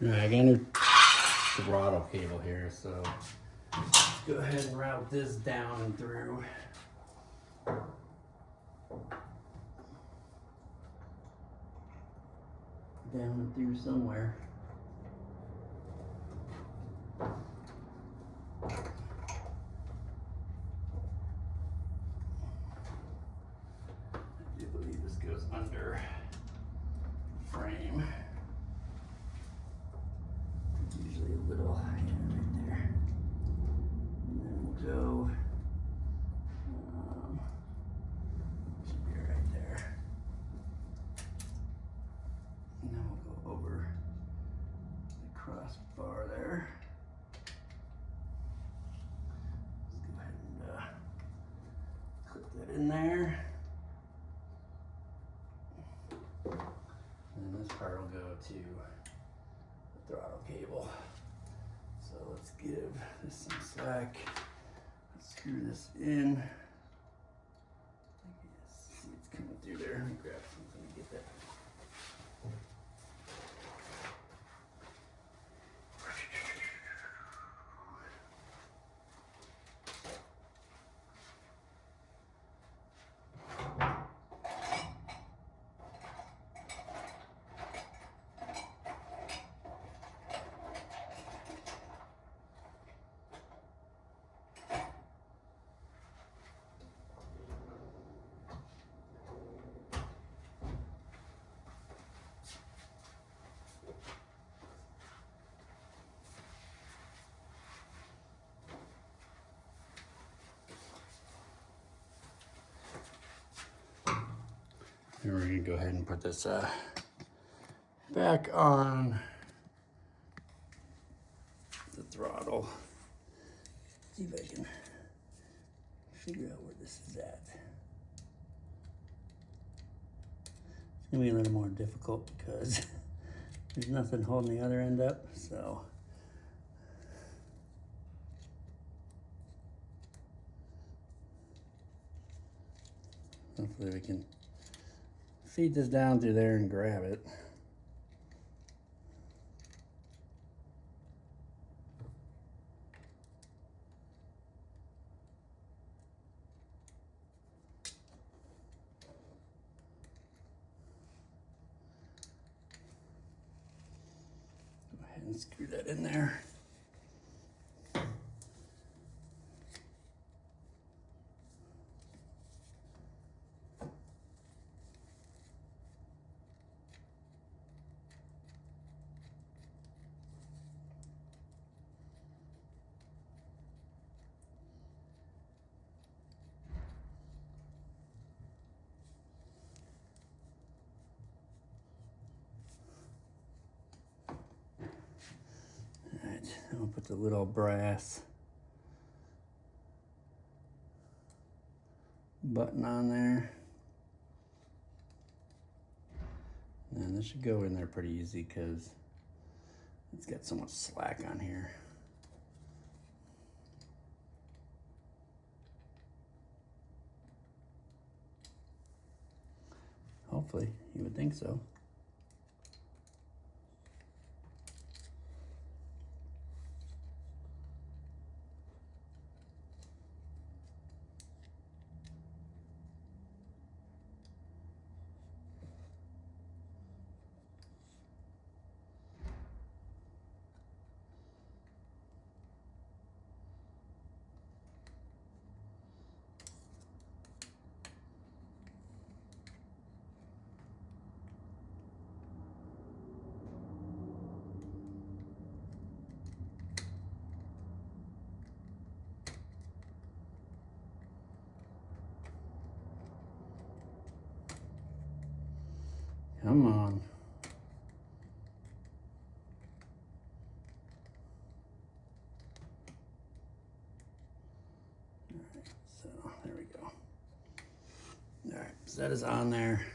Alright, I got a new throttle cable here, so let's go ahead and route this down and through. Down and through somewhere. I do believe this goes under the frame. Usually a little, right there. And then we'll go, should be right there. And then we'll go over the crossbar there. Let's go ahead and clip that in there. And this part will go to the throttle cable. So let's give this some slack. Let's screw this in. See, it's coming through there. Let me grab something to get that. And we're gonna go ahead and put this back on the throttle. See if I can figure out where this is at. It's gonna be a little more difficult because there's nothing holding the other end up, so. Hopefully we can feed this down through there and grab it. Go ahead and screw that in there. I'll put the little brass button on there. And this should go in there pretty easy because it's got so much slack on here. Hopefully, you would think so. Come on. All right, so there we go. All right, so that is on there.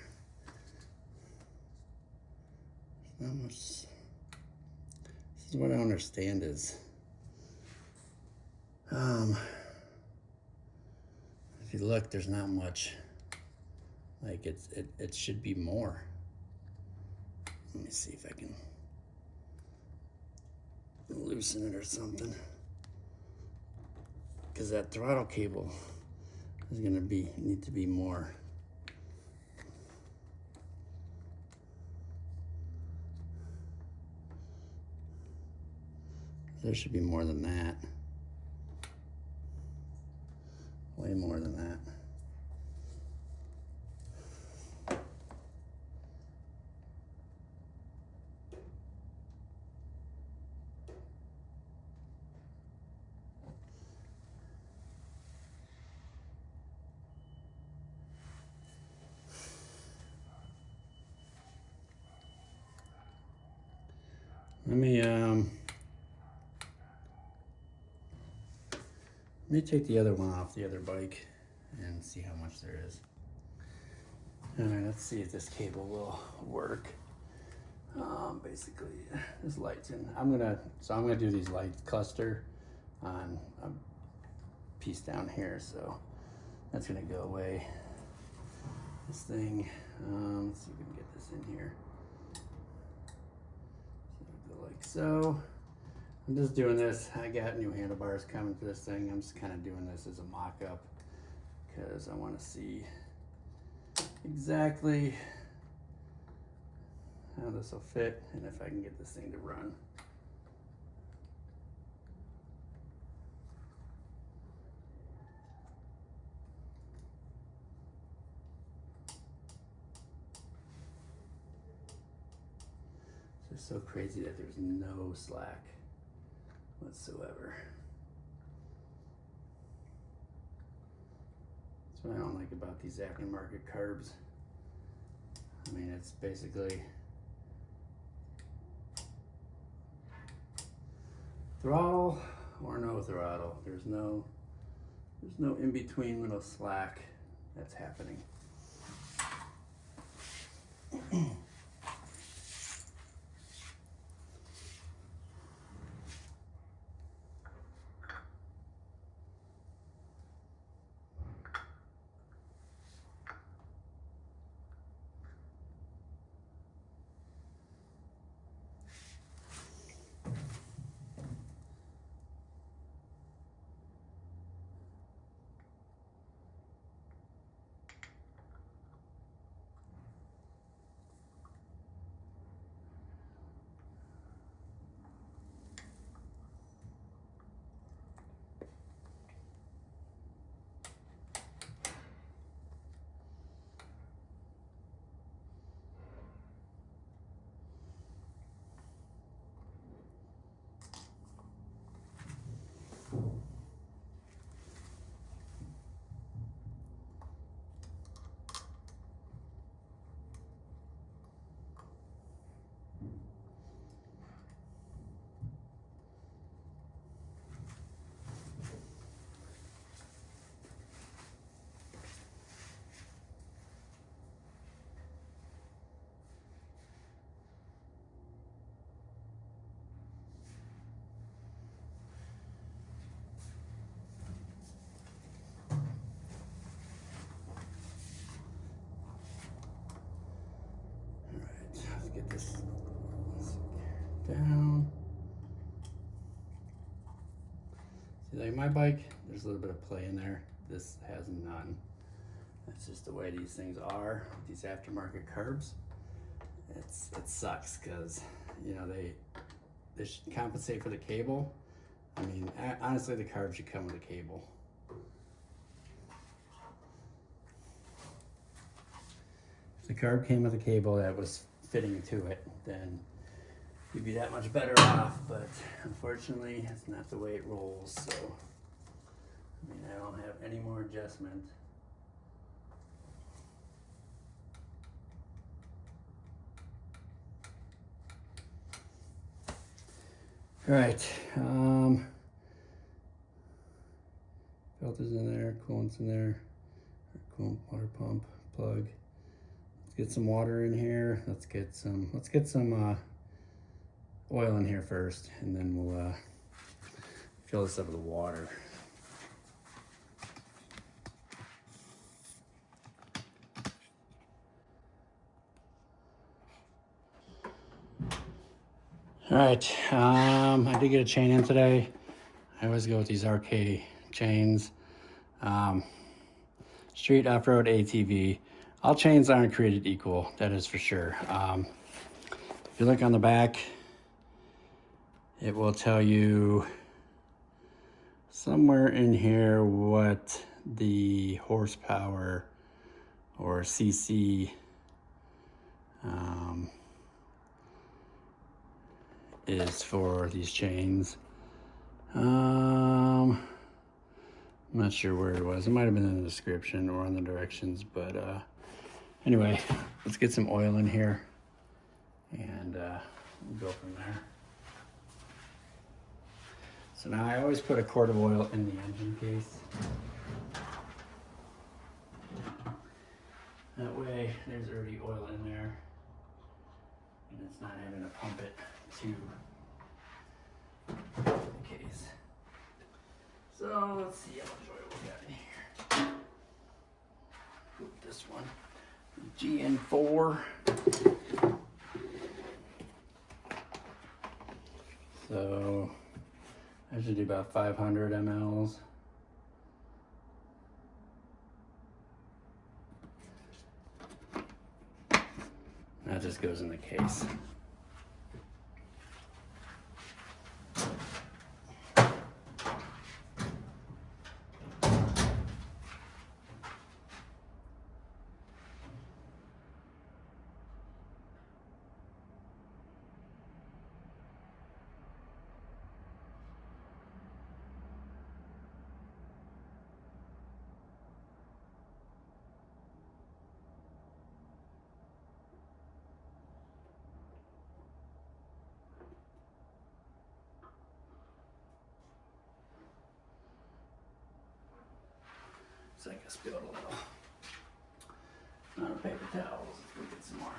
Not much. This is what I understand is, if you look, there's not much. Like it should be more. Let me see if I can loosen it or something. Because that throttle cable is gonna need to be more. There should be more than that. Way more than that. Let me take the other one off the other bike and see how much there is. All right, let's see if this cable will work. Basically, this light's in. I'm gonna do these lights cluster on a piece down here, so that's gonna go away. This thing, let's see if we can get this in here. So go like so. I'm just doing this. I got new handlebars coming for this thing. I'm just kind of doing this as a mock-up because I want to see exactly how this will fit and if I can get this thing to run. It's so crazy that there's no slack whatsoever. That's what I don't like about these aftermarket carbs. I mean, it's basically throttle or no throttle. There's no in between little slack that's happening. Get this down. See, like my bike, there's a little bit of play in there. This has none. That's just the way these things are with these aftermarket carbs. It sucks because you know they should compensate for the cable. I mean, honestly, the carb should come with a cable. If the carb came with a cable that was fitting to it, then you'd be that much better off, but unfortunately it's not the way it rolls. So I mean, I don't have any more adjustment. All right, filters in there, coolant's in there, coolant water pump plug. Get some water in here. Let's get some oil in here first, and then we'll fill this up with water. All right, I did get a chain in today. I always go with these RK chains. Street off-road ATV. All chains aren't created equal, that is for sure. If you look on the back, it will tell you somewhere in here what the horsepower or CC is for these chains. I'm not sure where it was. It might have been in the description or on the directions, but anyway, let's get some oil in here and we'll go from there. So now I always put a quart of oil in the engine case. That way there's already oil in there and it's not having to pump it to the case. So let's see how much oil we got in here. Oop, this one, GN4. So I should do about 500 mLs. That just goes in the case. So I can spill a little. Not a paper towels. Let's go get some more.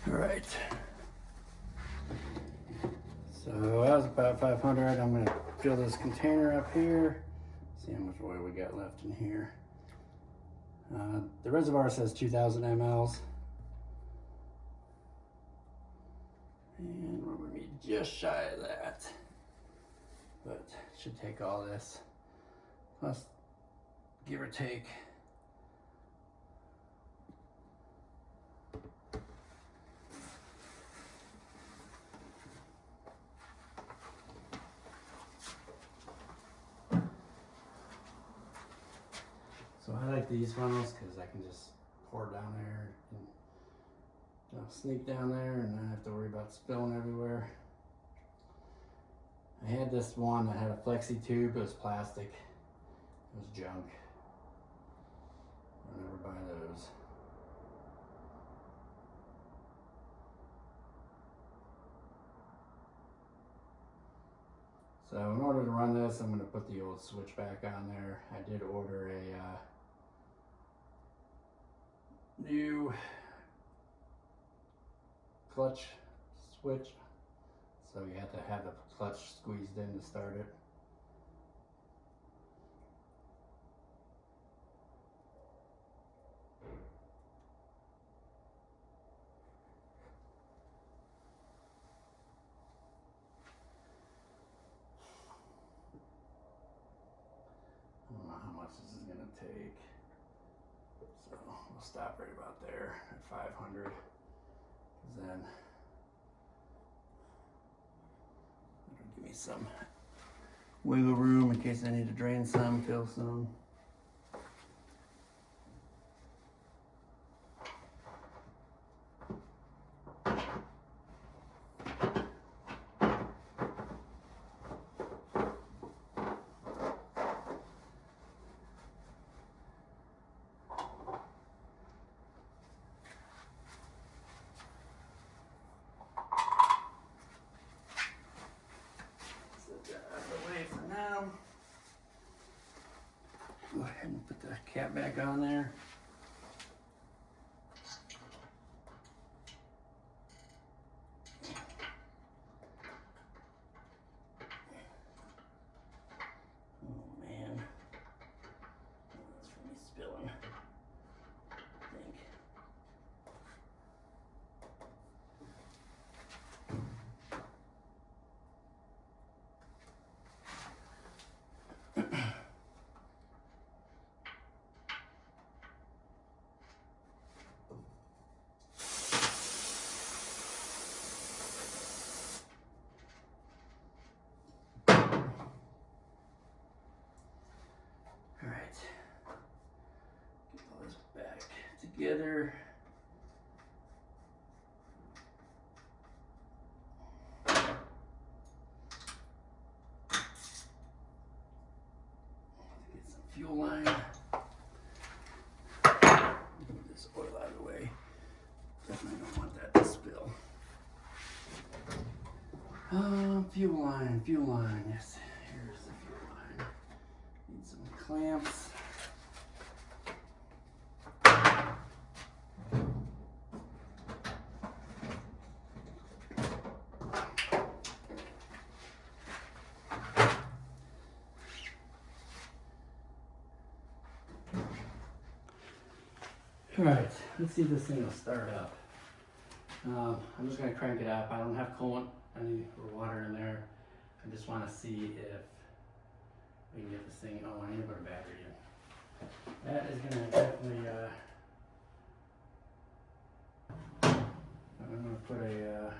All right. So that was about 500. I'm gonna fill this container up here. See how much oil we got left in here. The reservoir says 2,000 mLs. And we're gonna be just shy of that. But it should take all this. Plus, give or take. So I like these funnels because I can just pour down there and sneak down there and not have to worry about spilling everywhere. I had this one that had a flexi tube. It was plastic. It was junk. I'll never buy those. So in order to run this, I'm going to put the old switch back on there. I did order a new clutch switch, so you have to have the clutch squeezed in to start it. stop right about there at 500. Then it'll give me some wiggle room in case I need to drain some, fill some. Go ahead and put the cap back on there. Oh man, that's from me spilling, I think. All right, get all this back together. Get some fuel line. Move this oil out of the way. Definitely don't want that to spill. Fuel line, yes. Here's the fuel line. Need some clamps. All right, let's see if this thing will start up. I'm just gonna crank it up. I don't have coolant, any water in there. I just wanna see if we can get this thing, oh, I need to put a battery in. That is gonna definitely, I'm gonna put a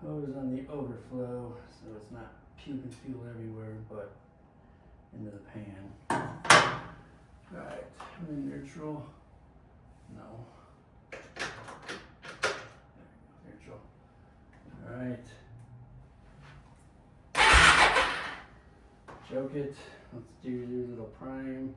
hose on the overflow so it's not puking fuel everywhere, but into the pan. All right, I'm in neutral. No. Neutral. All right. Choke it. Let's do a little prime.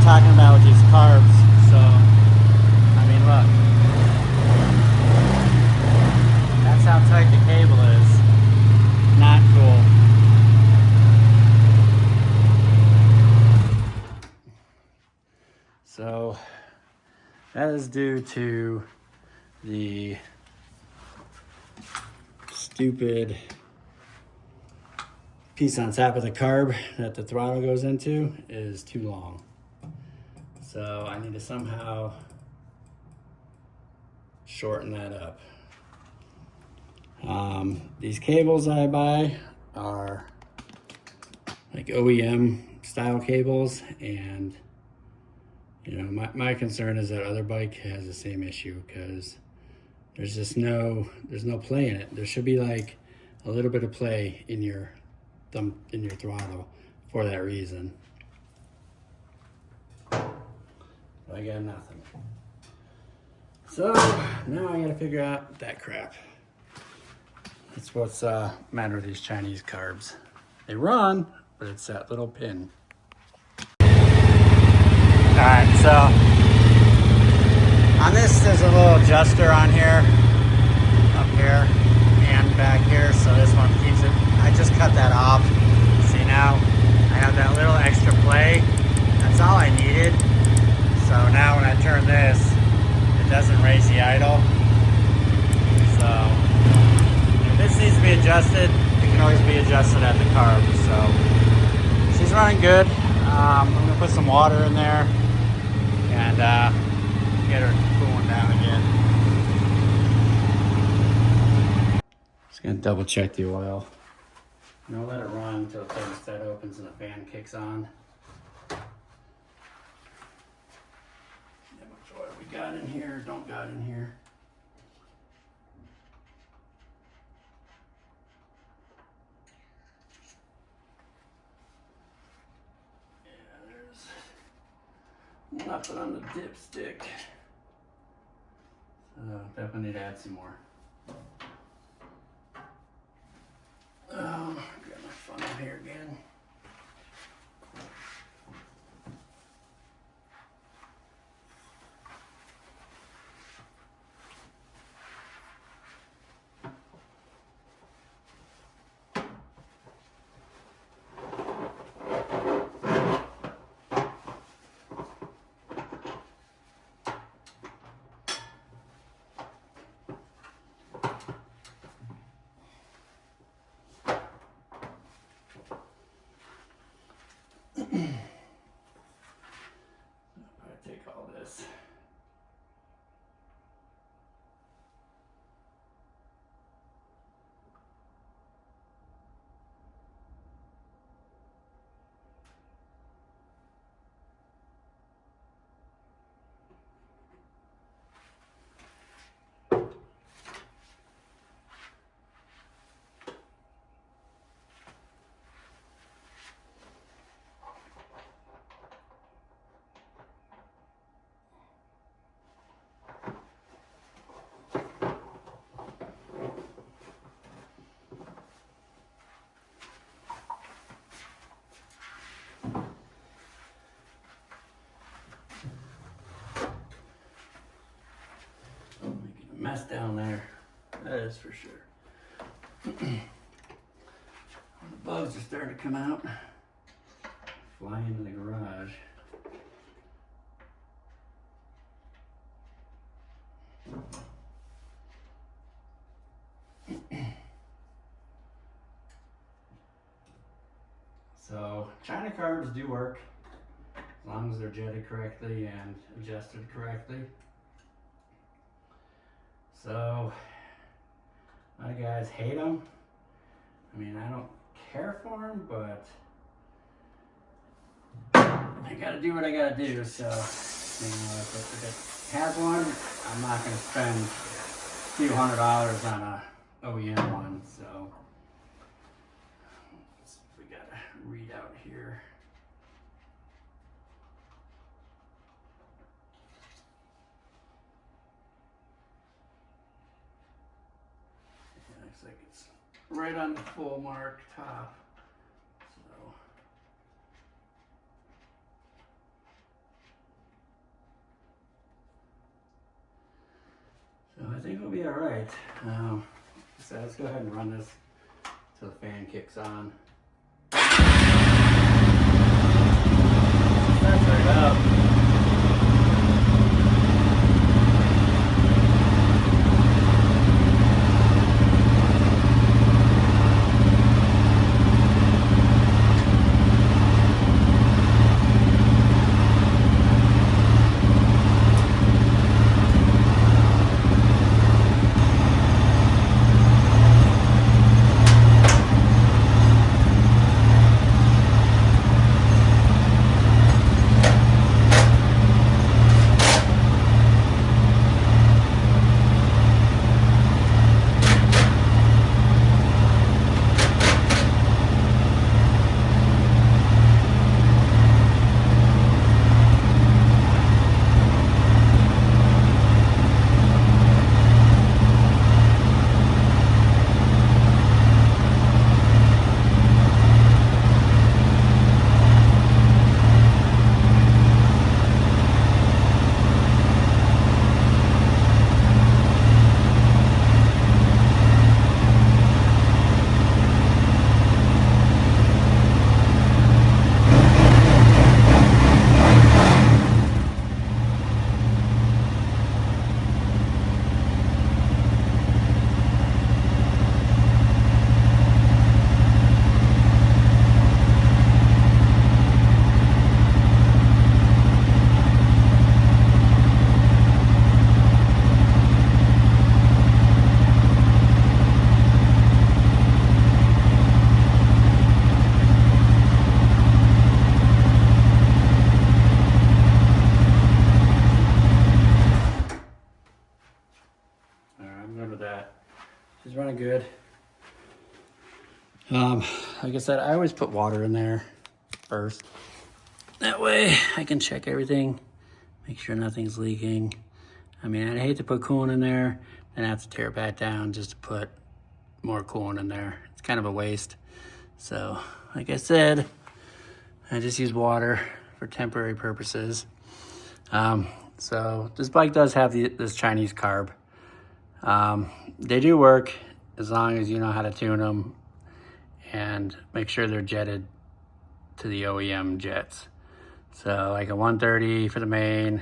Talking about with these carbs, so I mean, look, that's how tight the cable is. Not cool. So that is due to the stupid piece on top of the carb that the throttle goes into is too long. So I need to somehow shorten that up. These cables I buy are like OEM style cables, and you know, my concern is that other bike has the same issue because there's just there's no play in it. There should be like a little bit of play in your throttle for that reason. I got nothing. So now I gotta figure out that crap. That's what's matter with these Chinese carbs. They run, but it's that little pin. Alright, so on this there's a little adjuster on here, up here, and back here, so this one keeps it. I just cut that off. See, now I have that little extra play. That's all I needed. So now when I turn this, it doesn't raise the idle. So if this needs to be adjusted, it can always be adjusted at the carb. So she's running good. I'm gonna put some water in there and get her cooling down again. Just gonna double check the oil. I'm gonna let it run until the thermostat opens and the fan kicks on. How much oil we got in here, don't got in here. Yeah, there's nothing on the dipstick. So definitely need to add some more. Got my funnel here again. I take all this. Mess down there, that is for sure. The bugs are starting to come out, fly into the garage. So China carbs do work as long as they're jetted correctly and adjusted correctly. So, a lot of guys hate them. I mean, I don't care for them, but I gotta do what I gotta do. So, you know, if it has one, I'm not gonna spend a few $100s on a OEM one. So, we got a readout here. Looks like it's right on the full mark top. So I think we'll be all right. So let's go ahead and run this till the fan kicks on. That's right up. She's running good. Like I said, I always put water in there first. That way I can check everything, make sure nothing's leaking. I mean, I'd hate to put coolant in there and have to tear it back down just to put more coolant in there. It's kind of a waste. So, like I said, I just use water for temporary purposes. So this bike does have this Chinese carb. They do work as long as you know how to tune them and make sure they're jetted to the OEM jets. So like a 130 for the main.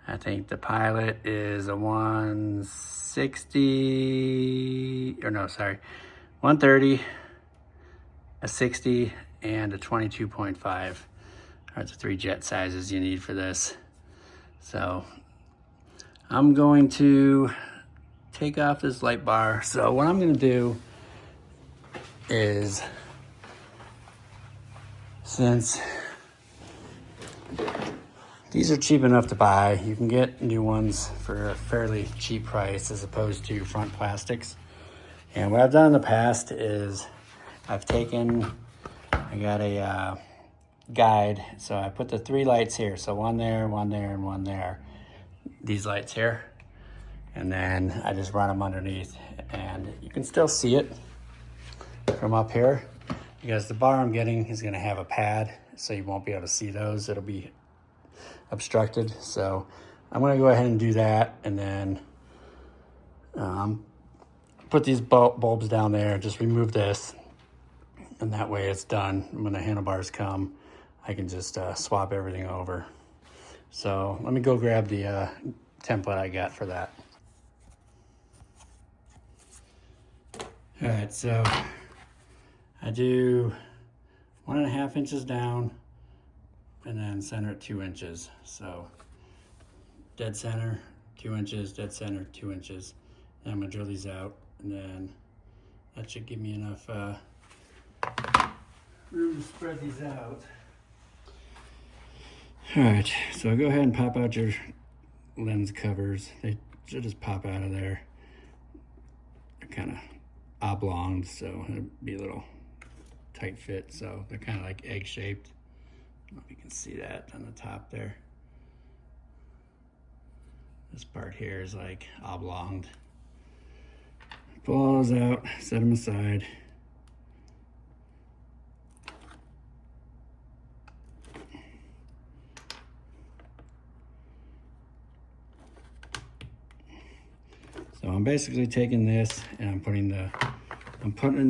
I think the Pilot is a 160, or no, sorry, 130, a 60, and a 22.5 are the 3 jet sizes you need for this. So I'm going to take off this light bar. So what I'm going to do is, since these are cheap enough to buy, you can get new ones for a fairly cheap price as opposed to front plastics. And what I've done in the past is I got a guide. So I put the 3 lights here. So one there, one there, and one there. These lights here. And then I just run them underneath. And you can still see it from up here, because the bar I'm getting is going to have a pad, so you won't be able to see those. It'll be obstructed. So I'm going to go ahead and do that, and then put these bulbs down there, just remove this, and that way it's done. When the handlebars come, I can just swap everything over. So let me go grab the template I got for that. All right, so I do 1.5 inches down and then center at 2 inches. So dead center, 2 inches, dead center, 2 inches. And I'm gonna drill these out, and then that should give me enough room to spread these out. All right, so go ahead and pop out your lens covers. They should just pop out of there. They're kind of oblong, so it'll be a little tight fit. So they're kind of like egg shaped. I don't know if you can see that on the top there. This part here is like oblonged. Pull all those out, set them aside. So I'm basically taking this and I'm putting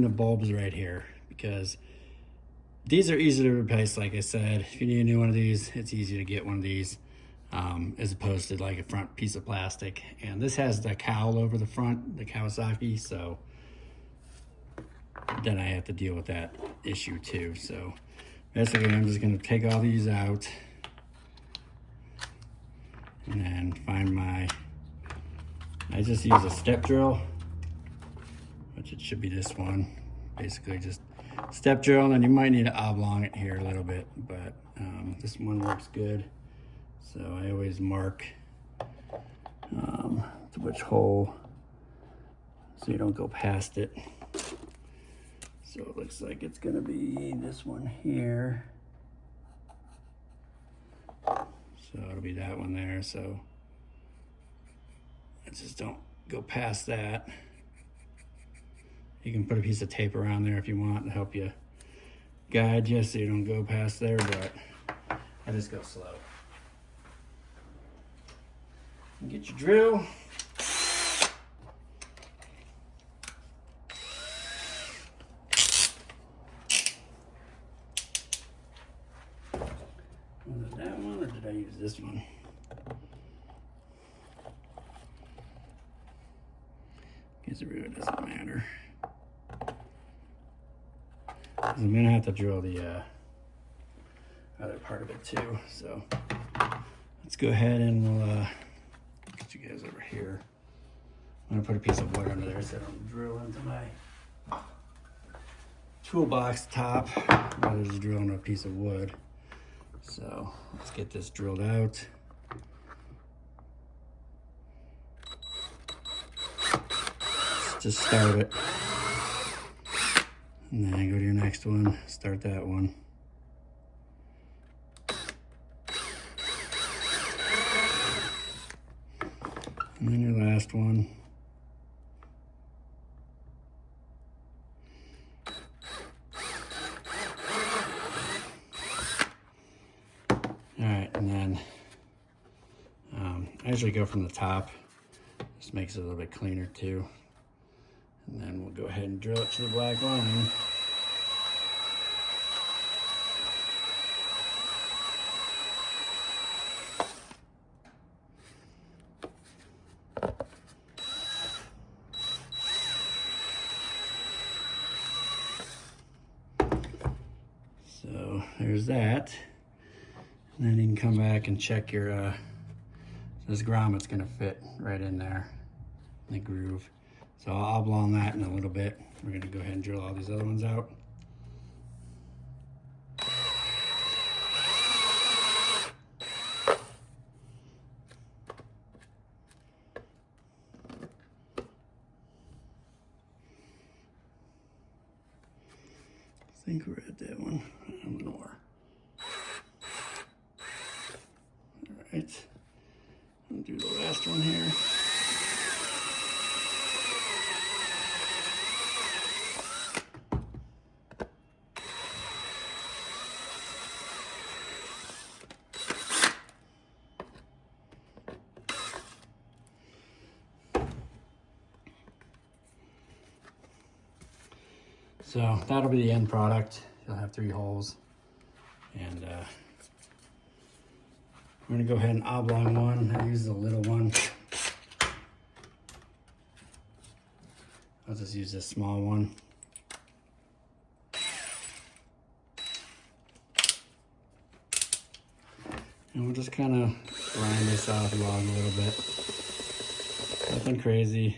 the bulbs right here, because these are easy to replace. Like I said, if you need a new one of these, it's easy to get one of these, as opposed to like a front piece of plastic. And this has the cowl over the front, the Kawasaki, so then I have to deal with that issue too. So basically I'm just gonna take all these out and then find I just use a step drill, which it should be this one. Basically just step drill, and then you might need to oblong it here a little bit, but this one works good. So I always mark which hole so you don't go past it. So it looks like it's gonna be this one here. So it'll be that one there. So I just don't go past that. You can put a piece of tape around there if you want to help you guide you so you don't go past there, but I just go slow. Get your drill. Was it that one, or did I use this one? Guess it really doesn't matter. I'm gonna have to drill the other part of it too. So let's go ahead and we'll get you guys over here. I'm gonna put a piece of wood under there so I don't drill into my toolbox top rather than just drilling a piece of wood. So let's get this drilled out. just start it. And then go to your next one, start that one. And then your last one. All right, and then I usually go from the top. Just makes it a little bit cleaner too. And then we'll go ahead and drill it to the black line. So there's that. And then you can come back and check your, this grommet's gonna fit right in there, in the groove. So I'll blow on that in a little bit. We're gonna go ahead and drill all these other ones out. I think we're at that one. One more. All right. I'll do the last one here. So that'll be the end product. You'll have 3 holes. And we're gonna go ahead and oblong one. I use the little one. I'll just use this small one. And we'll just kind of grind this off along a little bit. Nothing crazy.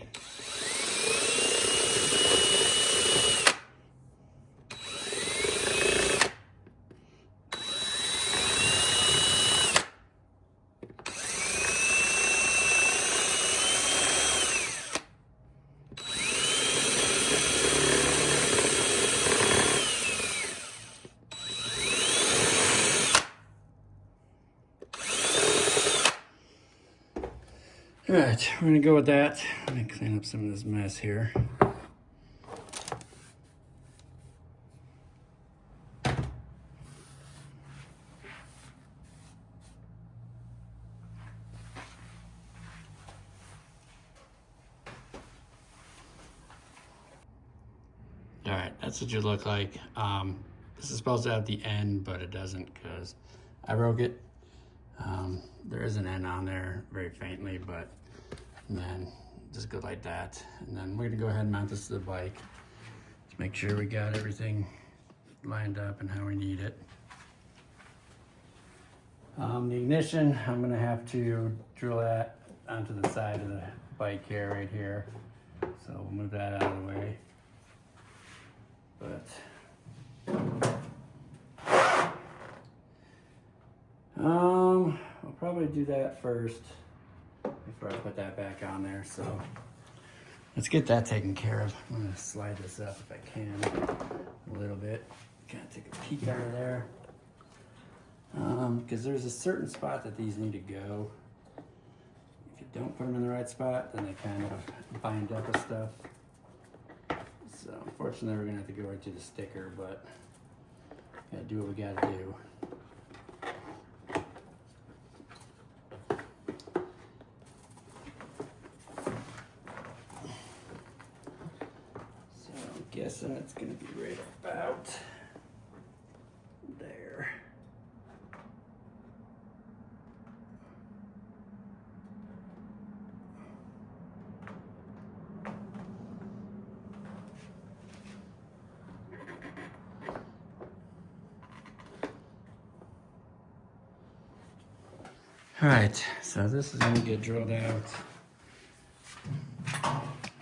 All right, we're gonna go with that. Let me clean up some of this mess here. All right, that's what you look like. This is supposed to have the end, but it doesn't because I broke it. There is an end on there very faintly, but and then just go like that. And then we're gonna go ahead and mount this to the bike to make sure we got everything lined up and how we need it. The ignition, I'm gonna have to drill that onto the side of the bike here, right here. So we'll move that out of the way. But I'll probably do that first before I put that back on there. So let's get that taken care of. I'm gonna slide this up if I can a little bit. Kind of take a peek under there. Because there's a certain spot that these need to go. If you don't put them in the right spot, then they kind of bind up with stuff. So unfortunately, we're gonna have to go right to the sticker, but gotta do what we gotta do. So I'm guessing it's gonna be right about there. All right, so this is gonna get drilled out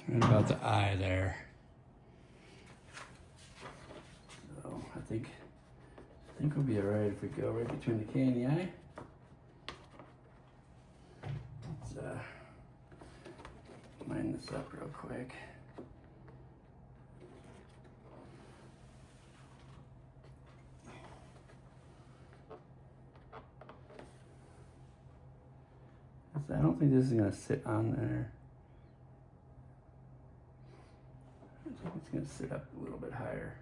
right about the eye there. So I think we'll be all right if we go right between the K and the I. Let's line this up real quick. So I don't think this is gonna sit on there. I think it's gonna sit up a little bit higher.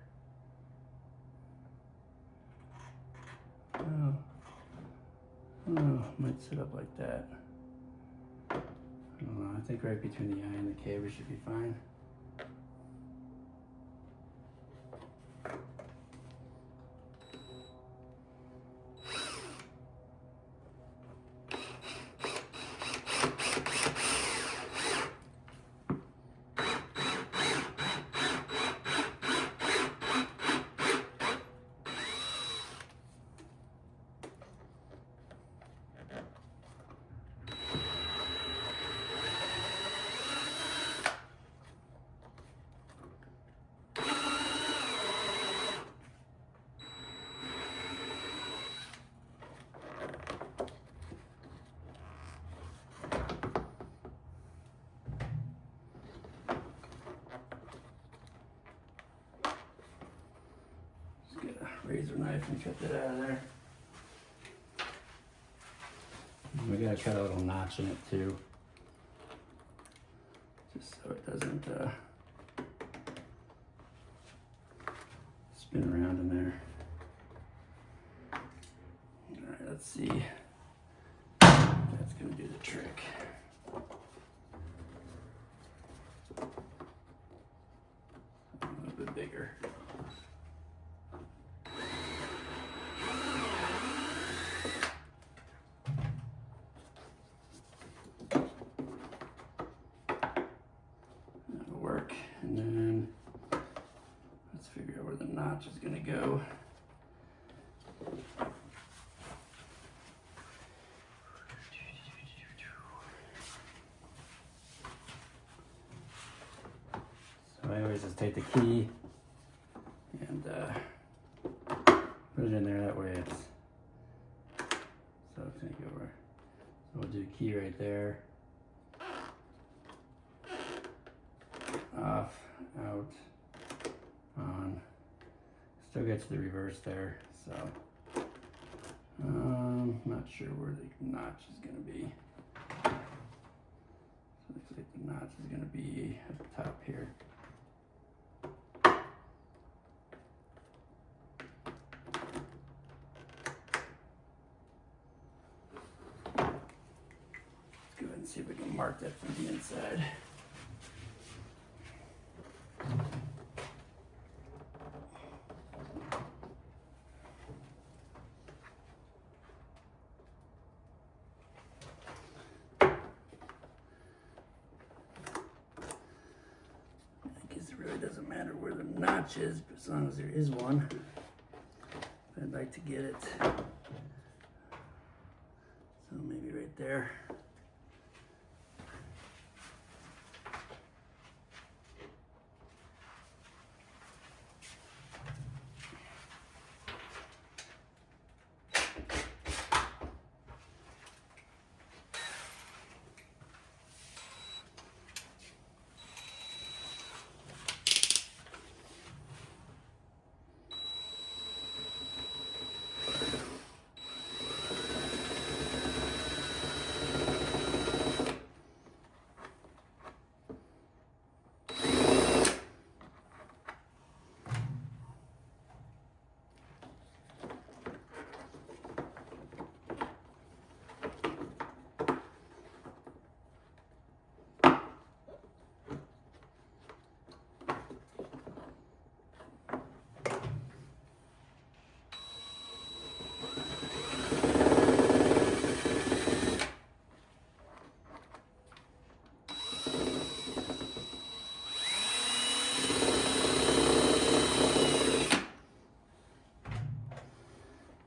Oh, might sit up like that. I don't know, I think right between the eye and the caber should be fine. Razor knife and cut that out of there. And we gotta cut a little notch in it too, just so it doesn't spin around in there. All right, let's see. That's gonna do the trick. A little bit bigger. And then let's figure out where the notch is gonna go. So I always just take the key and put it in there, that way it's, so it's gonna go where, so we'll do key right there. Off, out, on. Still gets the reverse there, so not sure where the notch is gonna be. So it looks like the notch is gonna be at the top here. Let's go ahead and see if we can mark that from the inside. Doesn't matter where the notch is, but as long as there is one. I'd like to get it, so maybe right there.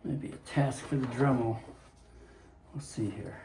Maybe a task for the Dremel. We'll see here.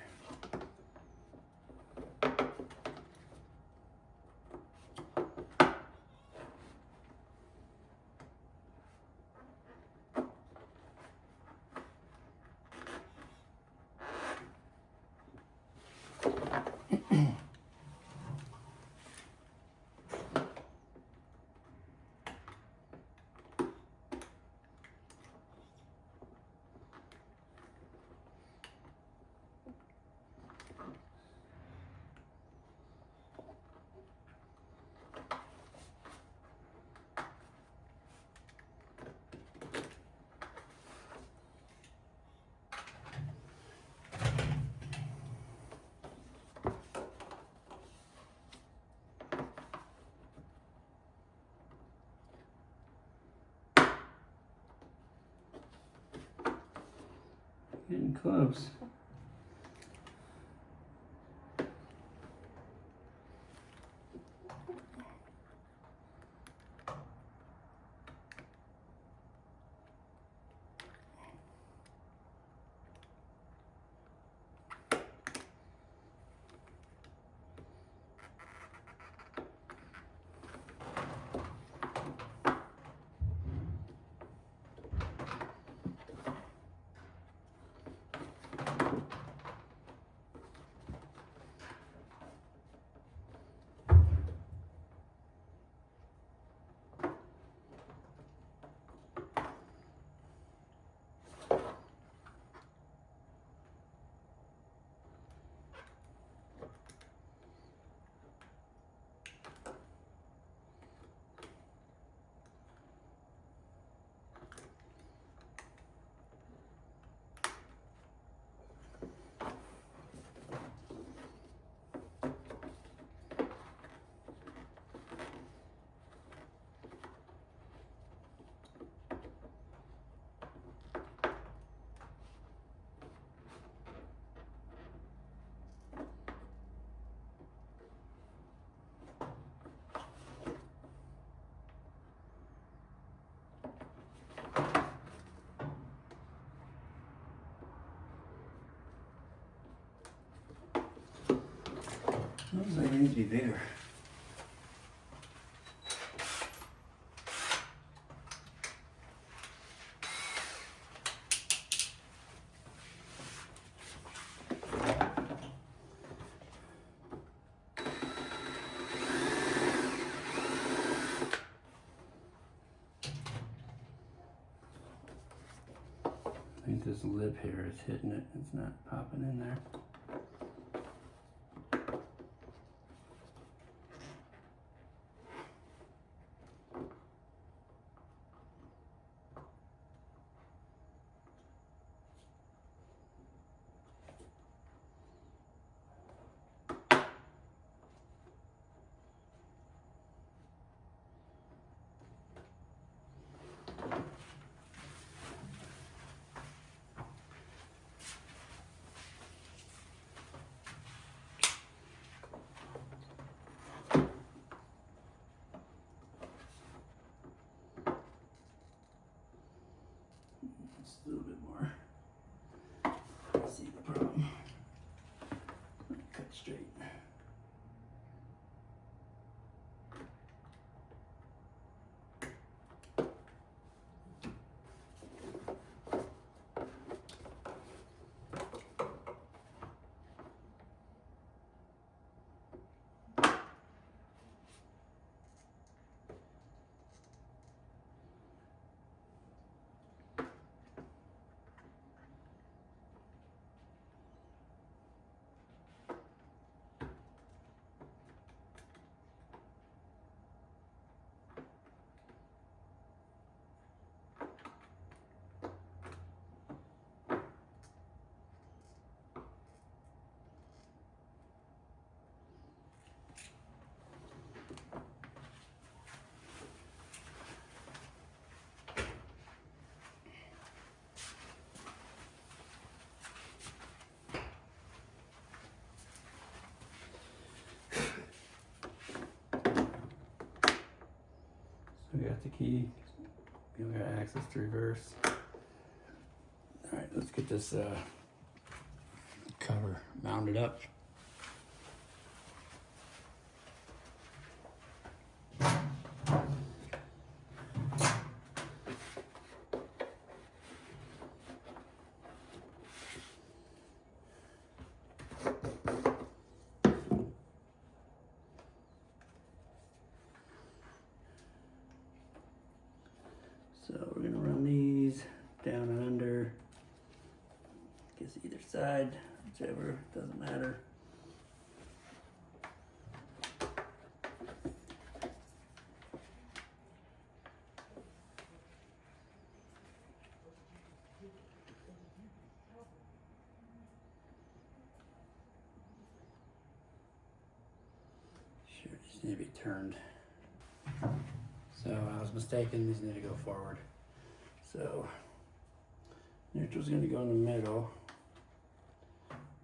Getting close. Looks like it needs to be bigger. I think this lip here is hitting it. It's not popping in there. Just a little bit more. Let's see the problem. Cut straight. We got the key, we got access to reverse. All right, let's get this cover mounted up. So we're gonna run these down and under, I guess either side, whichever, doesn't matter. Sure, these need to be turned. So I was mistaken, these need to go forward. So neutral's gonna go in the middle.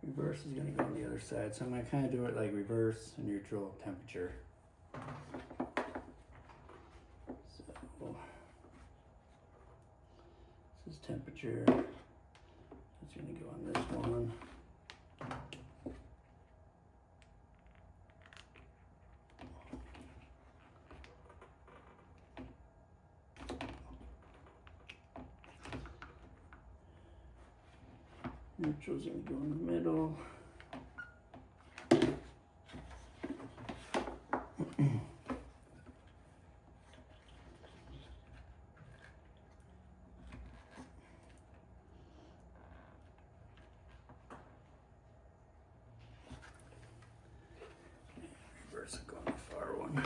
Reverse is gonna go on the other side, so I'm gonna kind of do it like reverse, neutral, temperature. So this is temperature. It's gonna go on this one. Neutral's gonna go in the middle. Reverse will go on the far one.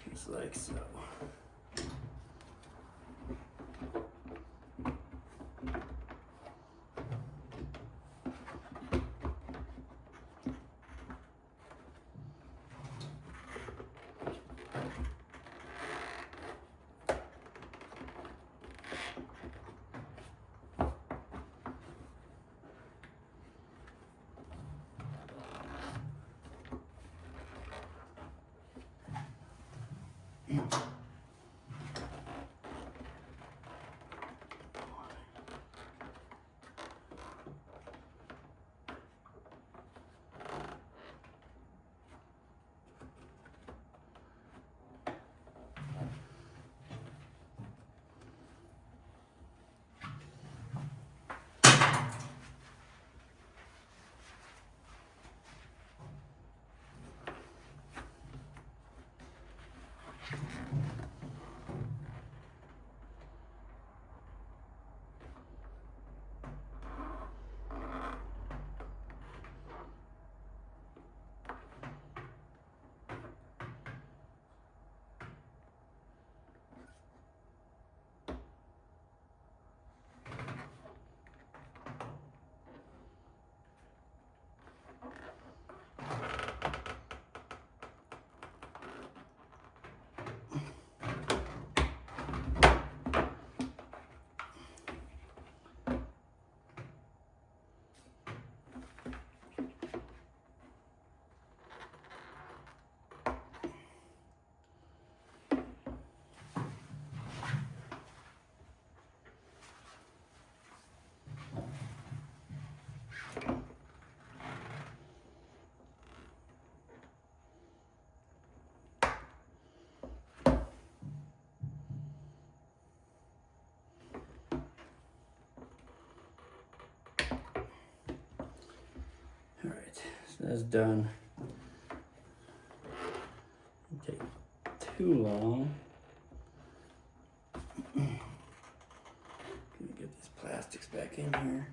Just like so. Alright, so that's done. Didn't take too long. Gonna get these plastics back in here.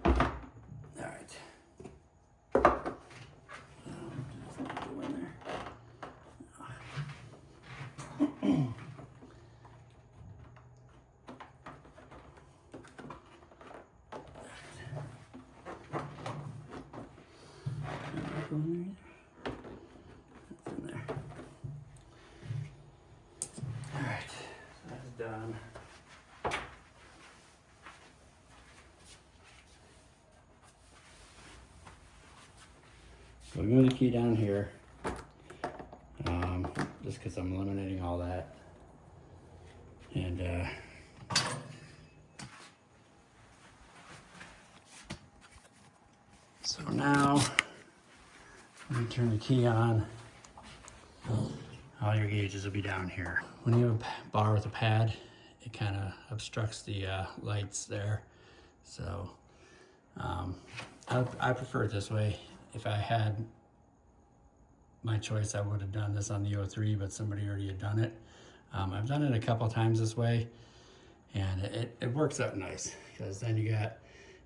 Alright. Just need to go in there. Go in there. That's in there. Alright, so that's done. So I'm going to key down here, just because I'm eliminating all that. And so now, when you turn the key on, all your gauges will be down here. When you have a bar with a pad, it kind of obstructs the lights there. So I prefer it this way. If I had my choice, I would have done this on the 03, but somebody already had done it. I've done it a couple times this way, and it works out nice, because then you got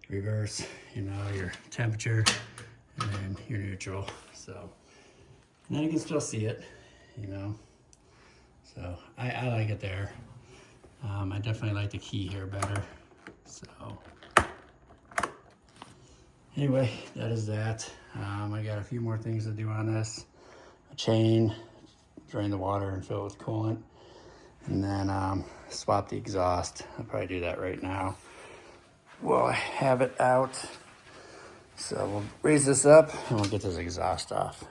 reverse, you know, your temperature, and then your neutral. So, and then you can still see it, you know. So I like it there. I definitely like the key here better. So anyway, that is that. I got a few more things to do on this. A chain, drain the water and fill it with coolant, and then swap the exhaust. I'll probably do that right now while I have it out. So we'll raise this up and we'll get this exhaust off.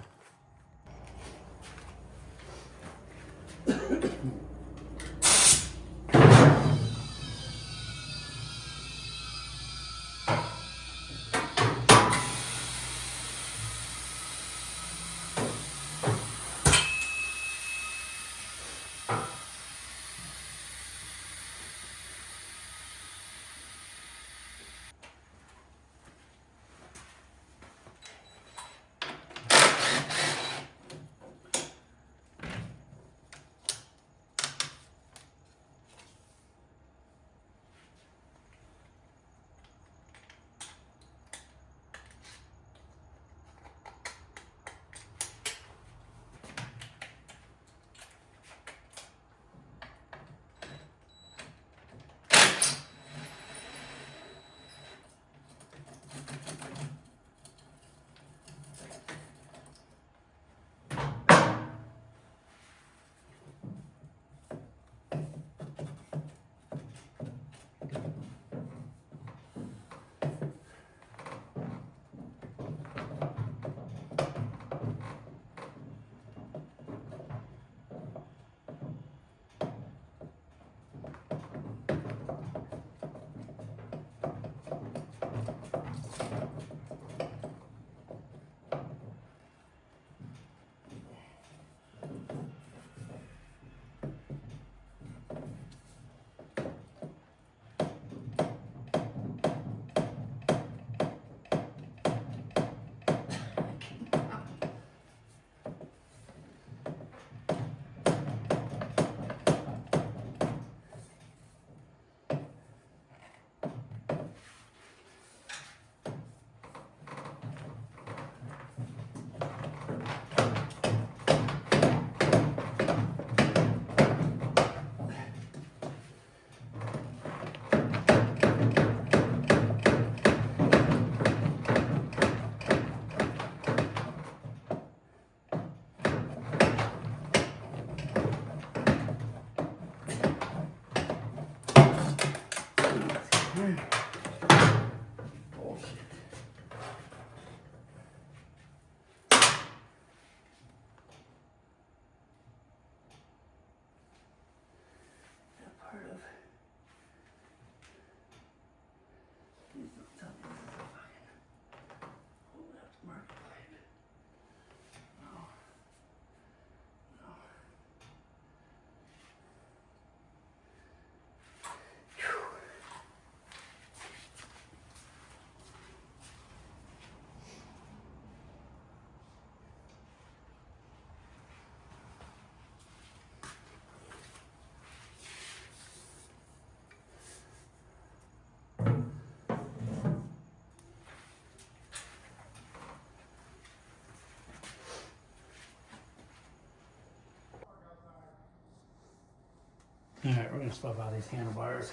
All right, we're gonna swap out these handlebars.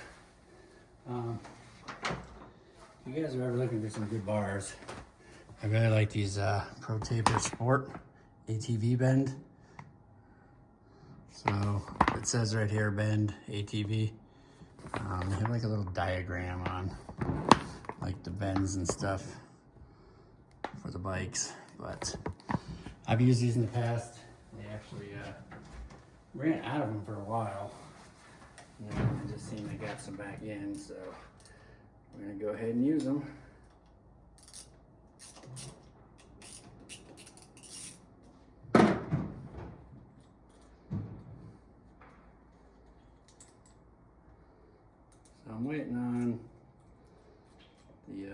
If you guys are ever looking for some good bars, I really like these Pro Taper Sport ATV bend. So it says right here, bend ATV. They have like a little diagram on like the bends and stuff for the bikes, but I've used these in the past. They actually ran out of them for a while. And then I just seen they got some back in, so we're gonna go ahead and use them. So I'm waiting on the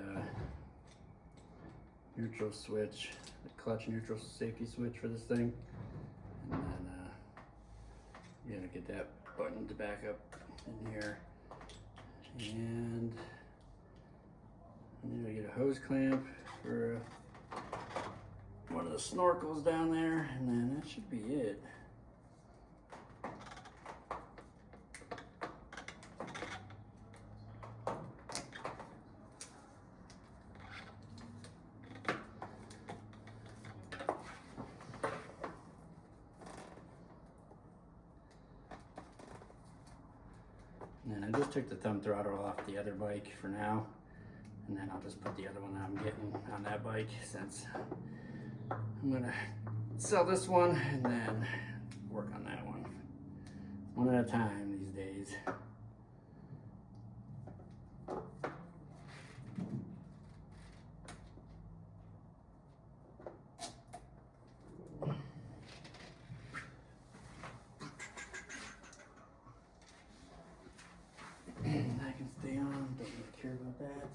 neutral switch, the clutch neutral safety switch for this thing, and then we're gonna get that button to back up in here, and I need to get a hose clamp for one of the snorkels down there, and then that should be it. just took the thumb throttle off the other bike for now, and then I'll just put the other one I'm getting on that bike, since I'm gonna sell this one and then work on that one at a time these days. I can stay on, don't really care about that.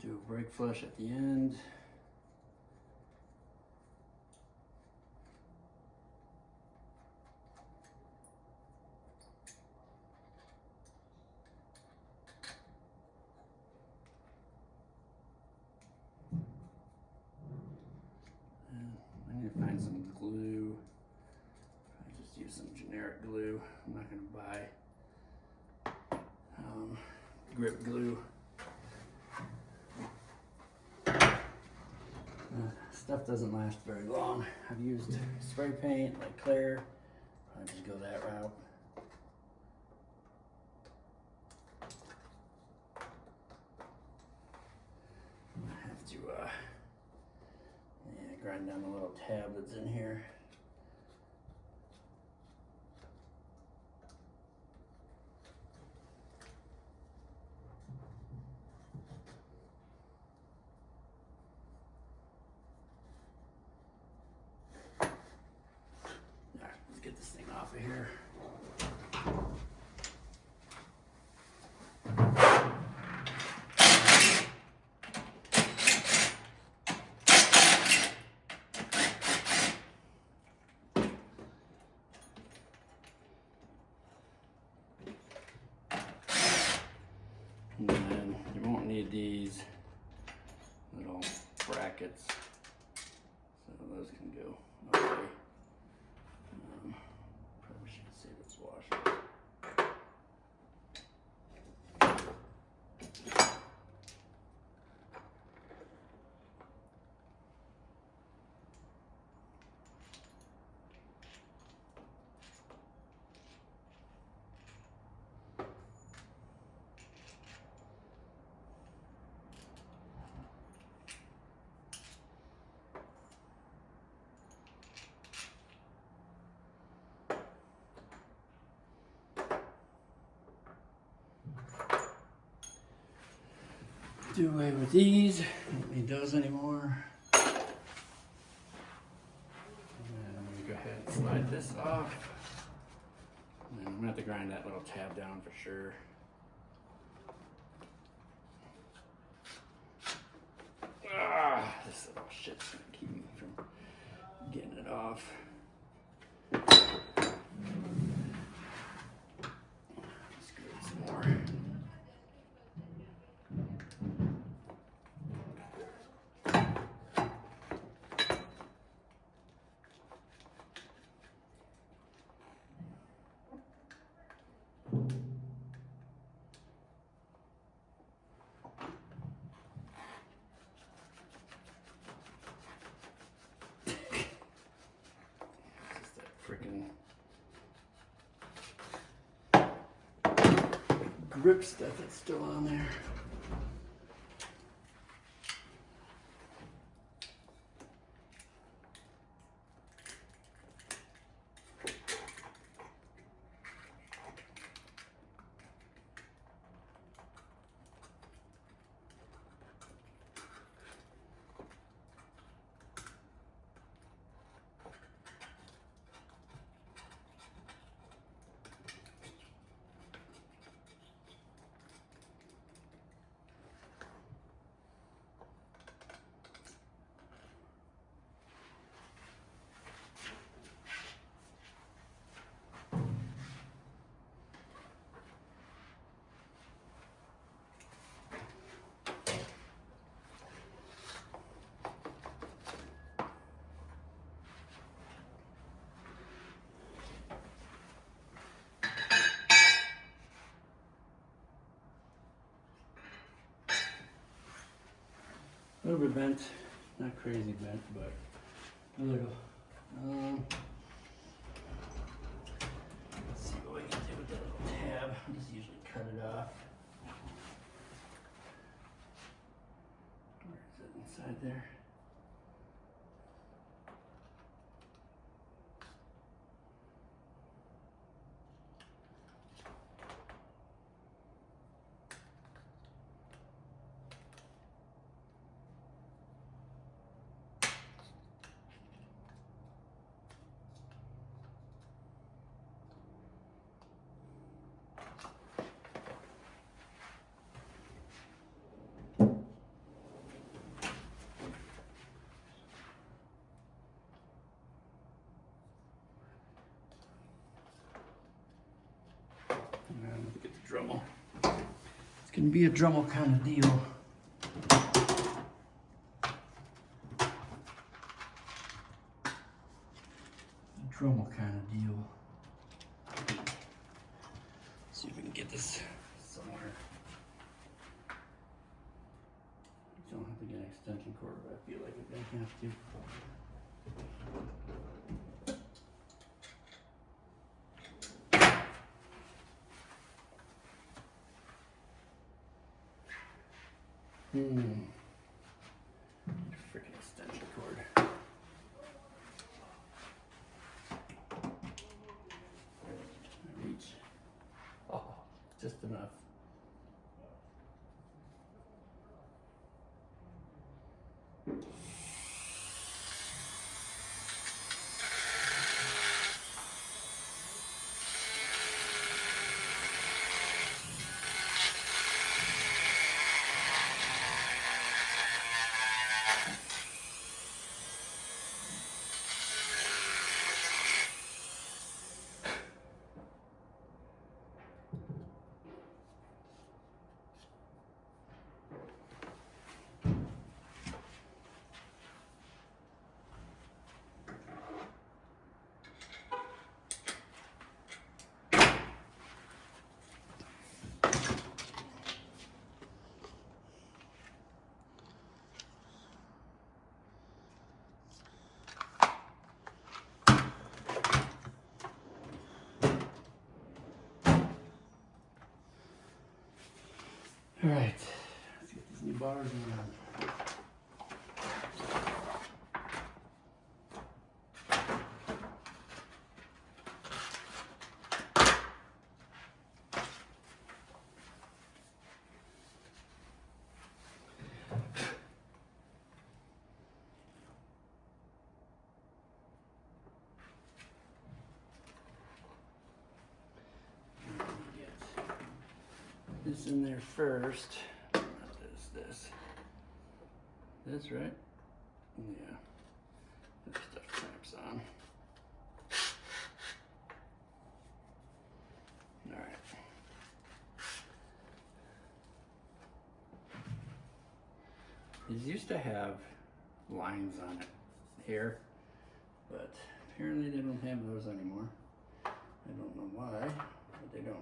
Do a brake flush at the end. And I need to find some glue. I just use some generic glue. I'm not going to buy grip glue. Stuff doesn't last very long. I've used spray paint like Claire. I just go that route. I have to grind down the little tab that's in here. Get this thing off of here. And then you won't need these little brackets, so those can go away. Probably should save its washer. Do away with these. Don't need those anymore. And then I'm gonna go ahead and slide this off. And then I'm gonna have to grind that little tab down for sure. This little shit's gonna keep me from getting it off. Screw it some more. Freaking grip stuff that's still on there. A little bit bent, not crazy bent, but a little. Let's see what we can do with that little tab. I just usually cut it off. Where is it? Inside there. And look at the Dremel. It's gonna be a Dremel kind of deal. Dremel kind of deal. See if we can get this somewhere. Don't have to get an extension cord, but I feel like we're gonna have to. Freaking extension cord. Reach. Oh, just enough. All right, let's get these new bars on. This in there first. Not this. This, right? Yeah. This stuff clamps on. Alright. These used to have lines on it here, but apparently they don't have those anymore. I don't know why, but they don't.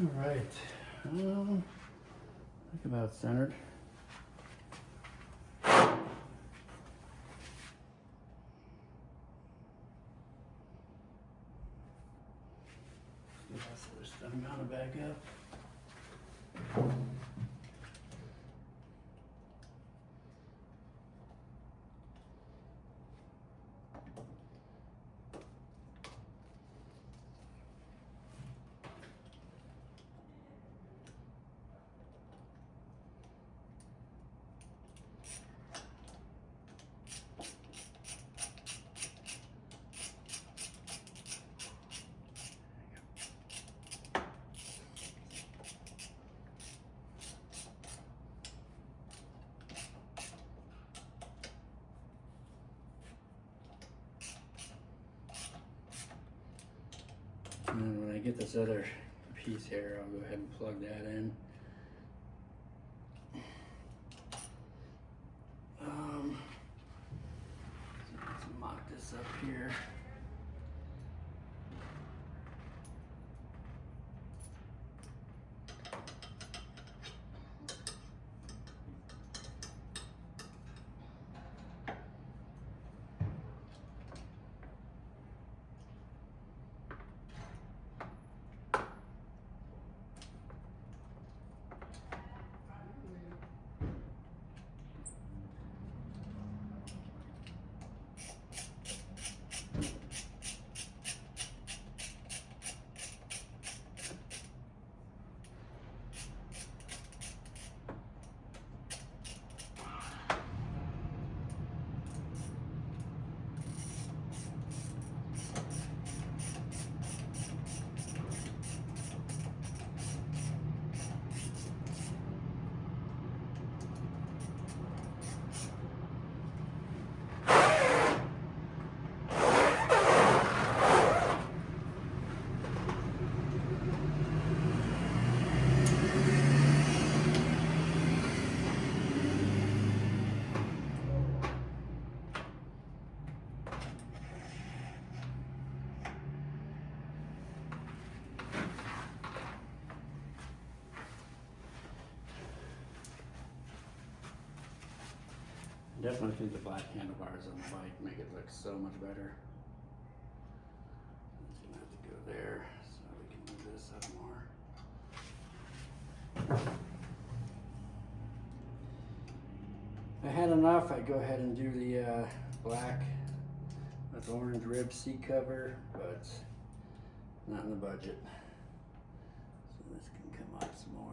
All right, think about centered. I'm gonna back up. And then when I get this other piece here, I'll go ahead and plug that in. Let's mock this up here. I definitely think the black handlebars on the bike make it look so much better. It's gonna have to go there so we can move this up more. If I had enough, I'd go ahead and do the black with orange rib seat cover, but not in the budget. So this can come up some more.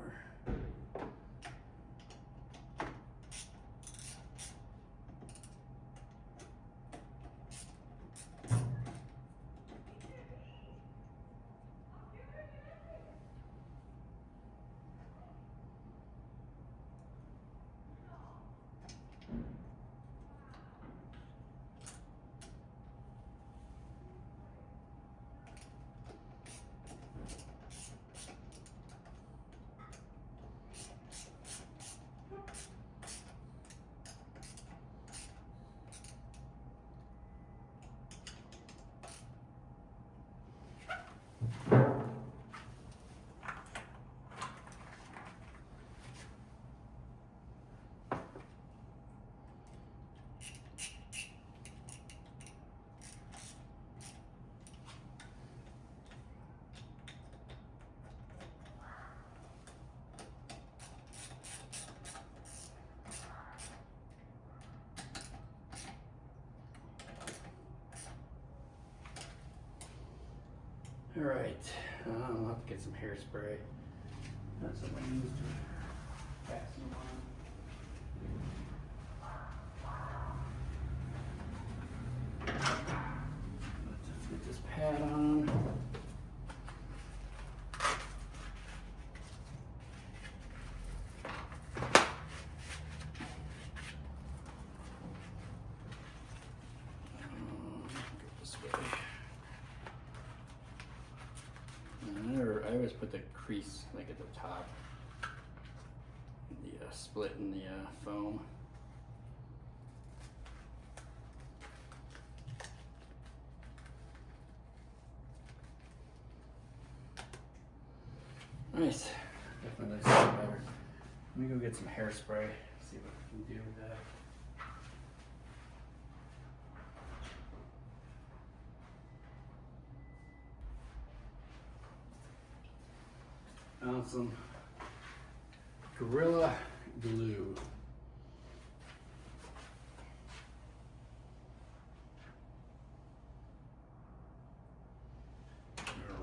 All right, I'll have to get some hairspray. That's what I use to fasten them on. Let's get this pad on. Go this way. I always put the crease like at the top, the split in the foam. Nice. Definitely looks better. Let me go get some hairspray. See what we can do with that. Found some Gorilla Glue.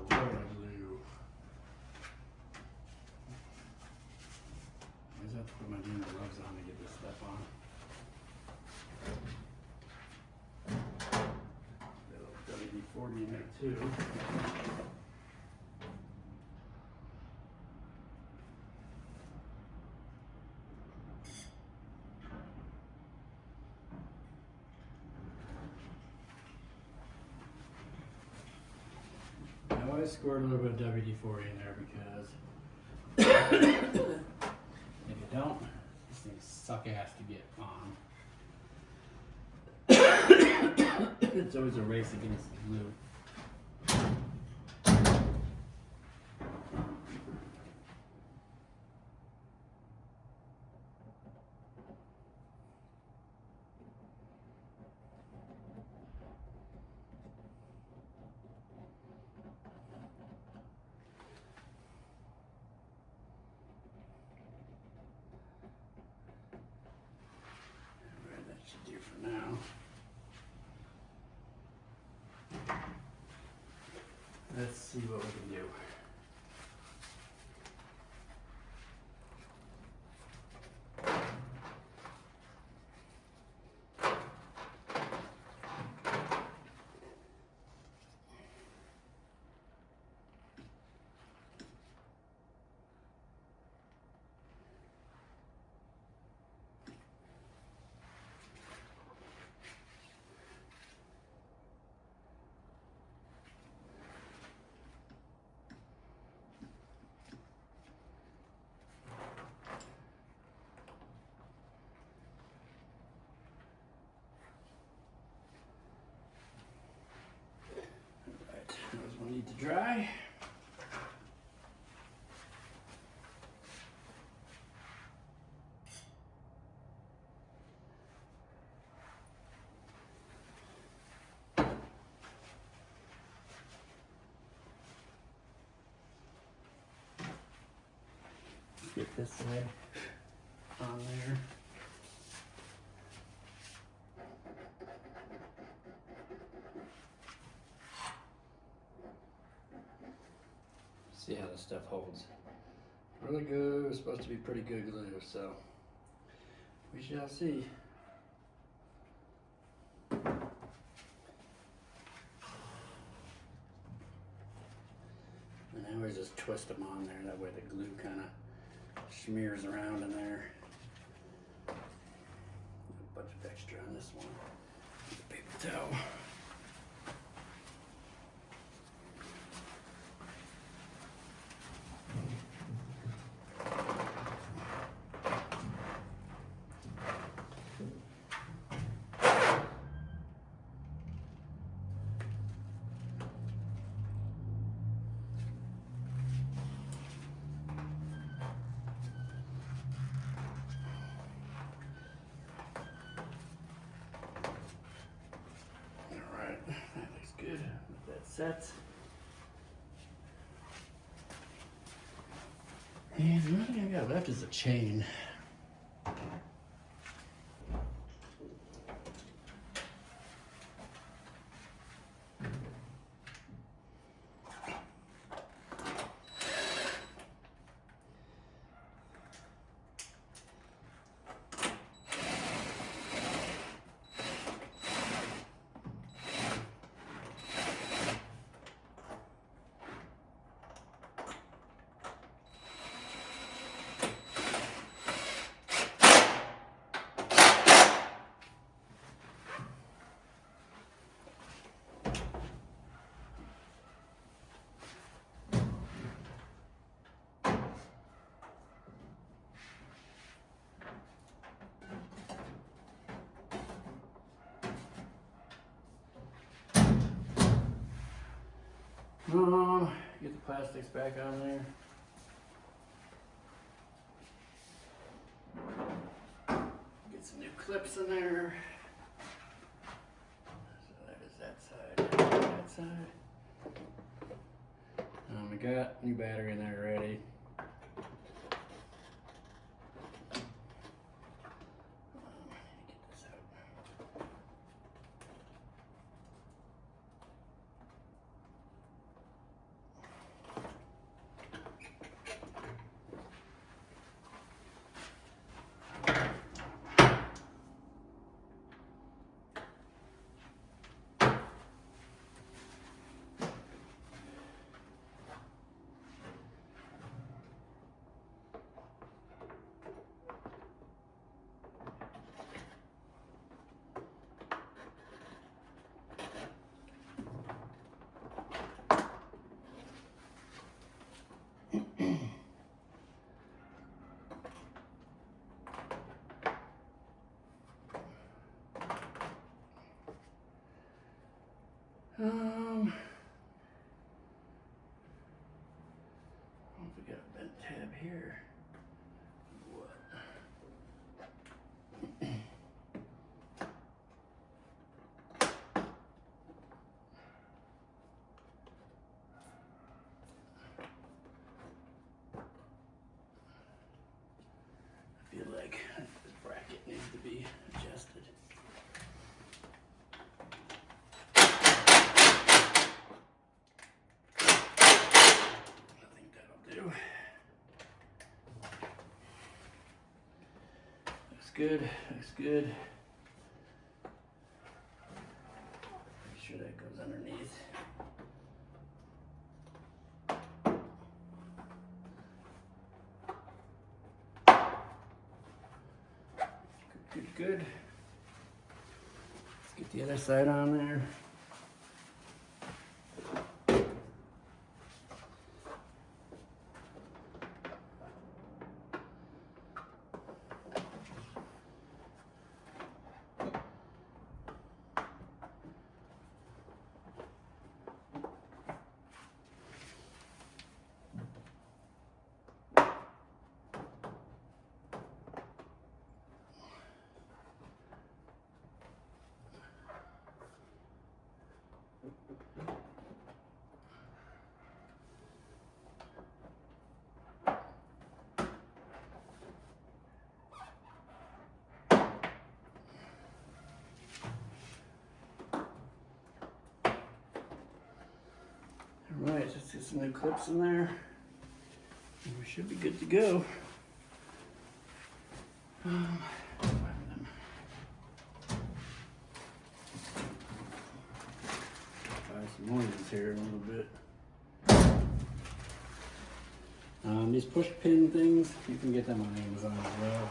Gorilla Glue. I just have to put my new gloves on to get this stuff on. WD-40 in there too. I always squirt a little bit of WD-40 in there because if you don't, these things suck ass to get on. It's always a race against the glue. Alright, that should do for now. Let's see what we can do. Those will need to dry. Get this side on there. See how this stuff holds. Really good. It's supposed to be pretty good glue, so we shall see. And I always just twist them on there. That way the glue kind of smears around in there. A bunch of extra on this one. Paper towel. Set. And the only thing I've got left is a chain. Get the plastics back on there. clips in there. So that is that side. That side. We got new battery in there already. I don't know if we got a bent tab here. What? I feel like this bracket needs to be adjusted. Good, looks good. Make sure that goes underneath. Good. Let's get the other side on there. Alright, let's get some new clips in there. And we should be good to go. Find them. Buy some more of these here in a little bit. These push pin things, you can get them on Amazon as well.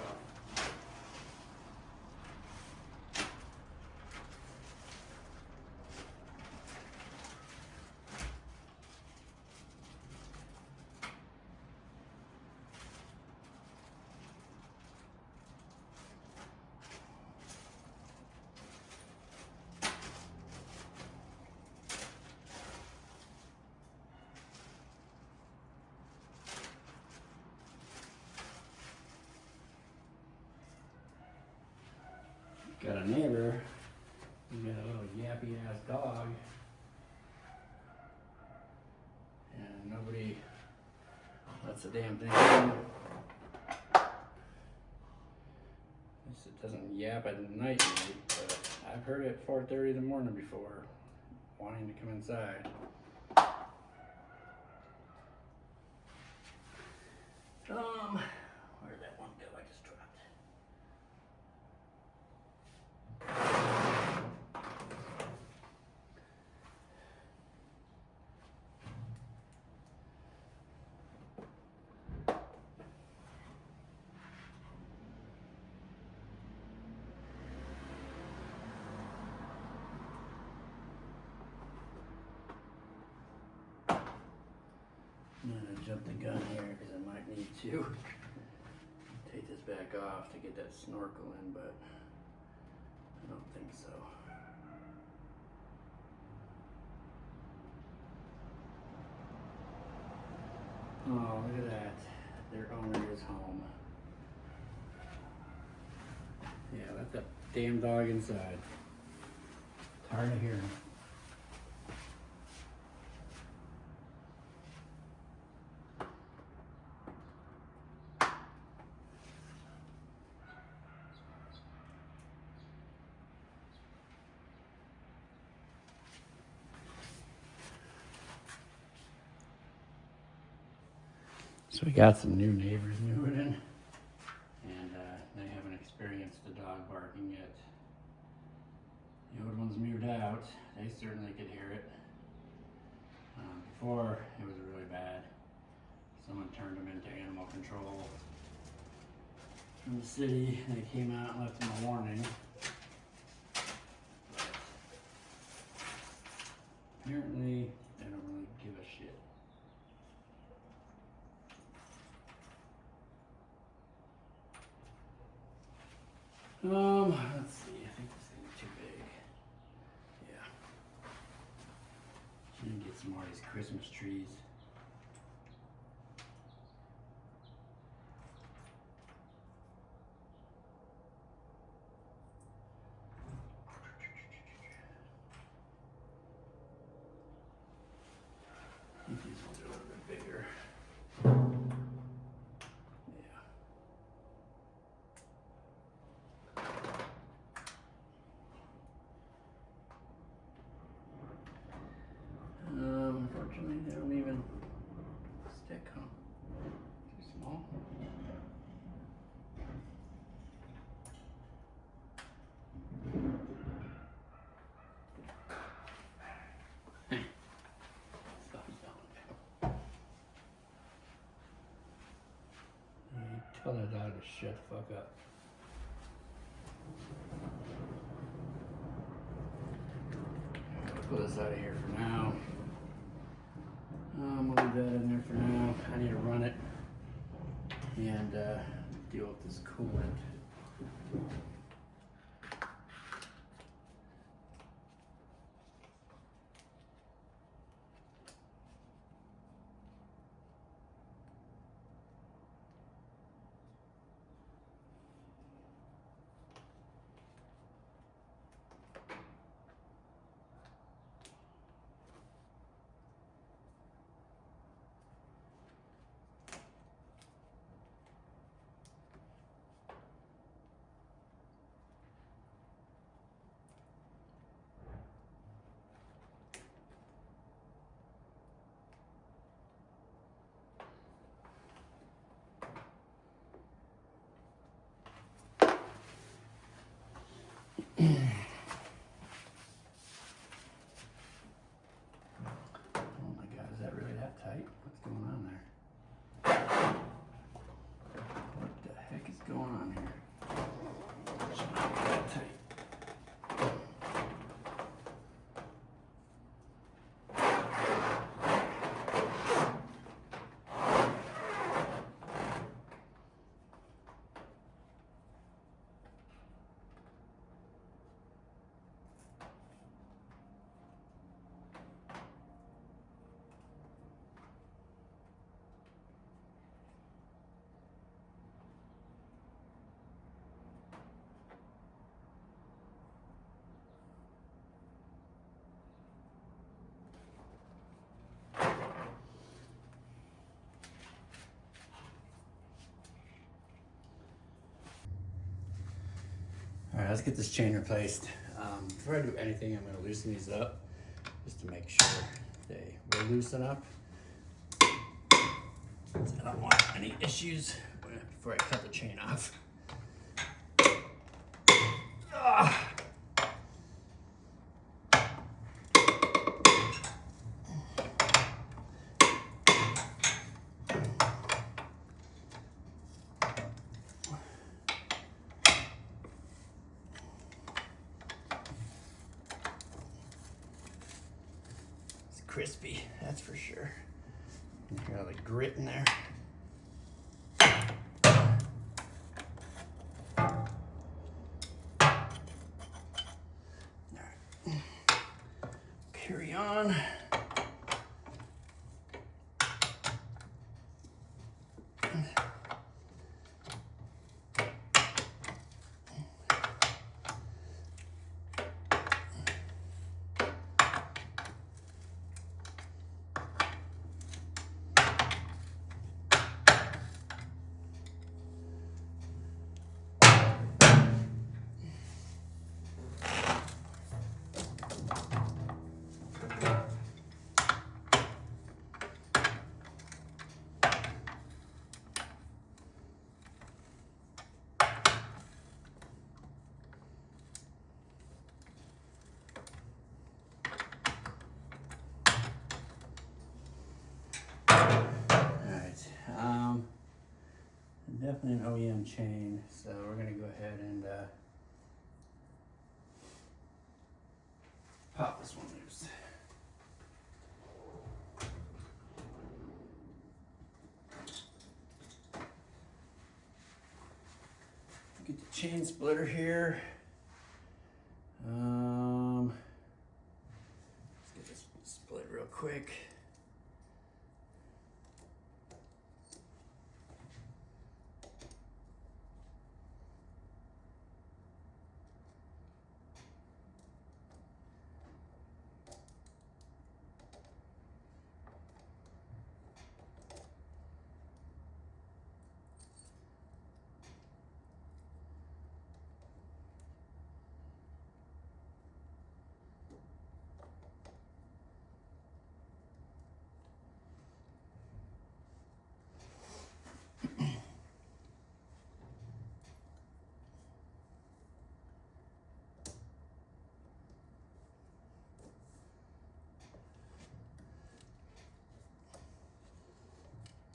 Got a neighbor, he's got a little yappy ass dog, and nobody lets the damn thing in. It doesn't yap at night, but I've heard it at 4:30 in the morning before, wanting to come inside. Where'd that one go? I just dropped it. I'm gonna jump the gun here because I might need to take this back off to get that snorkel in, but I don't think so. Oh, look at that. Their owner is home. Yeah, let that damn dog inside. It's hard to hear him. So we got some new neighbors moving in, and they haven't experienced the dog barking yet. The old ones moved out. They certainly could hear it. Before, it was really bad. Someone turned them into animal control from the city, and they came out and left them a warning. But apparently, they don't really give a shit. Let's see, I think this thing's too big. Yeah. Should get some more of these Christmas trees. I think these ones are a little bit bigger. Unfortunately, they don't even stick, huh? Too small. Tell that dog to shut the fuck up. I'll pull this out of here for now. I'm gonna leave that in there for now. I need to run it and deal with this coolant. Oh my God, is that really that tight? What's going on there? What the heck is going on here? It should not be that tight. All right, let's get this chain replaced. Before I do anything, I'm gonna loosen these up just to make sure they will loosen up. I don't want any issues before I cut the chain off. Ah. Crispy, that's for sure. You hear all the grit in there. All right. Carry on. Definitely an OEM chain, so we're gonna go ahead and pop this one loose. Get the chain splitter here. Let's get this split real quick.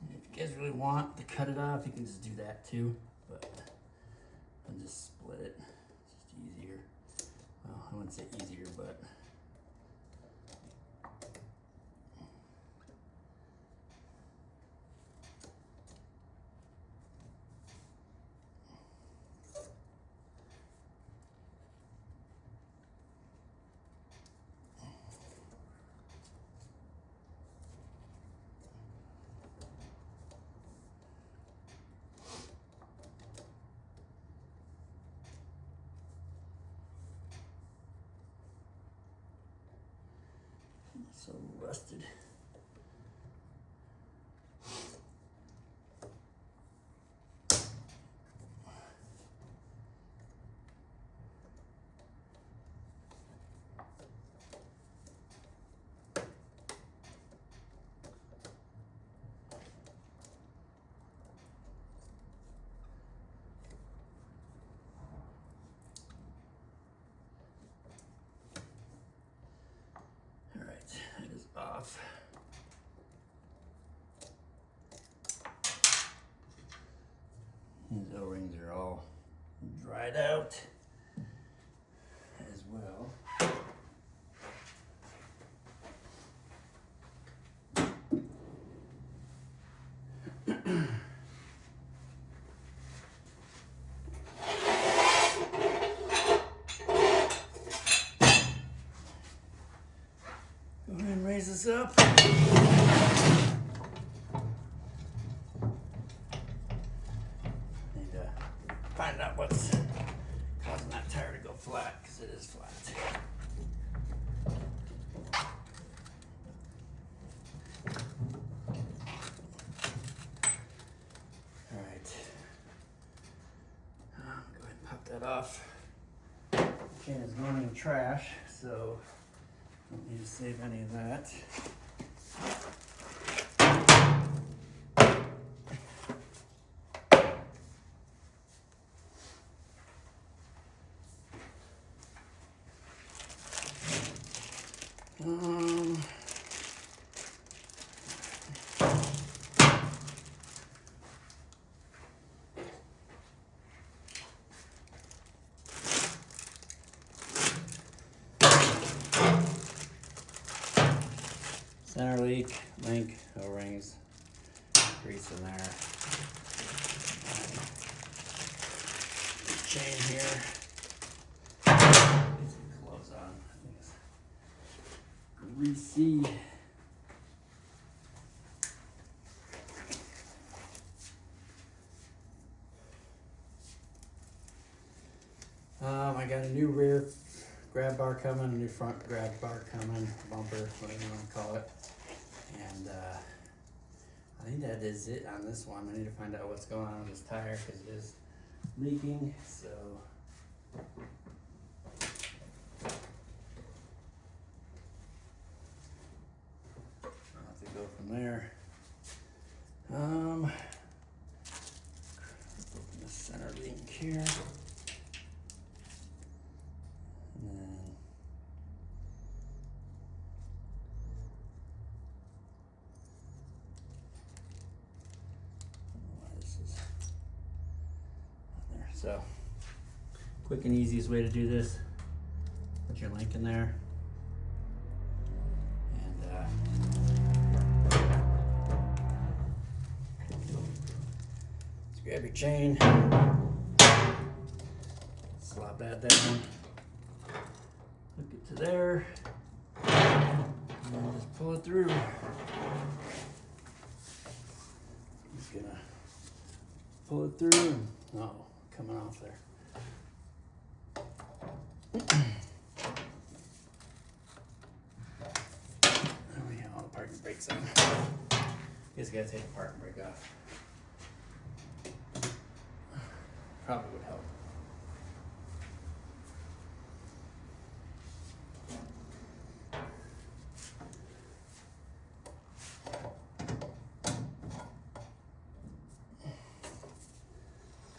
If you guys really want to cut it off, you can just do that too, but I'll just split it. It's just easier. Well, I wouldn't say easier, but it's so rusted. It is off. These O-rings are all dried out as well. Go ahead and raise this up. Need to find out what's causing that tire to go flat, because it is flat. All right. Go ahead and pop that off. Chain is going in the trash, so don't need to save any of that. Center leak, link, O-rings, grease in there. Chain here. Get some clothes on. I think it's greasy. I got a new rear grab bar coming, a new front grab bar coming, bumper, whatever you want to call it. And I think that is it on this one. I need to find out what's going on with this tire because it is leaking. So I'll have to go from there. Open the center link here. So quick and easiest way to do this, put your link in there, and just grab your chain, slop that down, hook it to there, and then just pull it through. Just gonna pull it through, and, oh, coming off there. There we have all the parking brakes on. Guess you gotta take the parking brake off. Probably would help.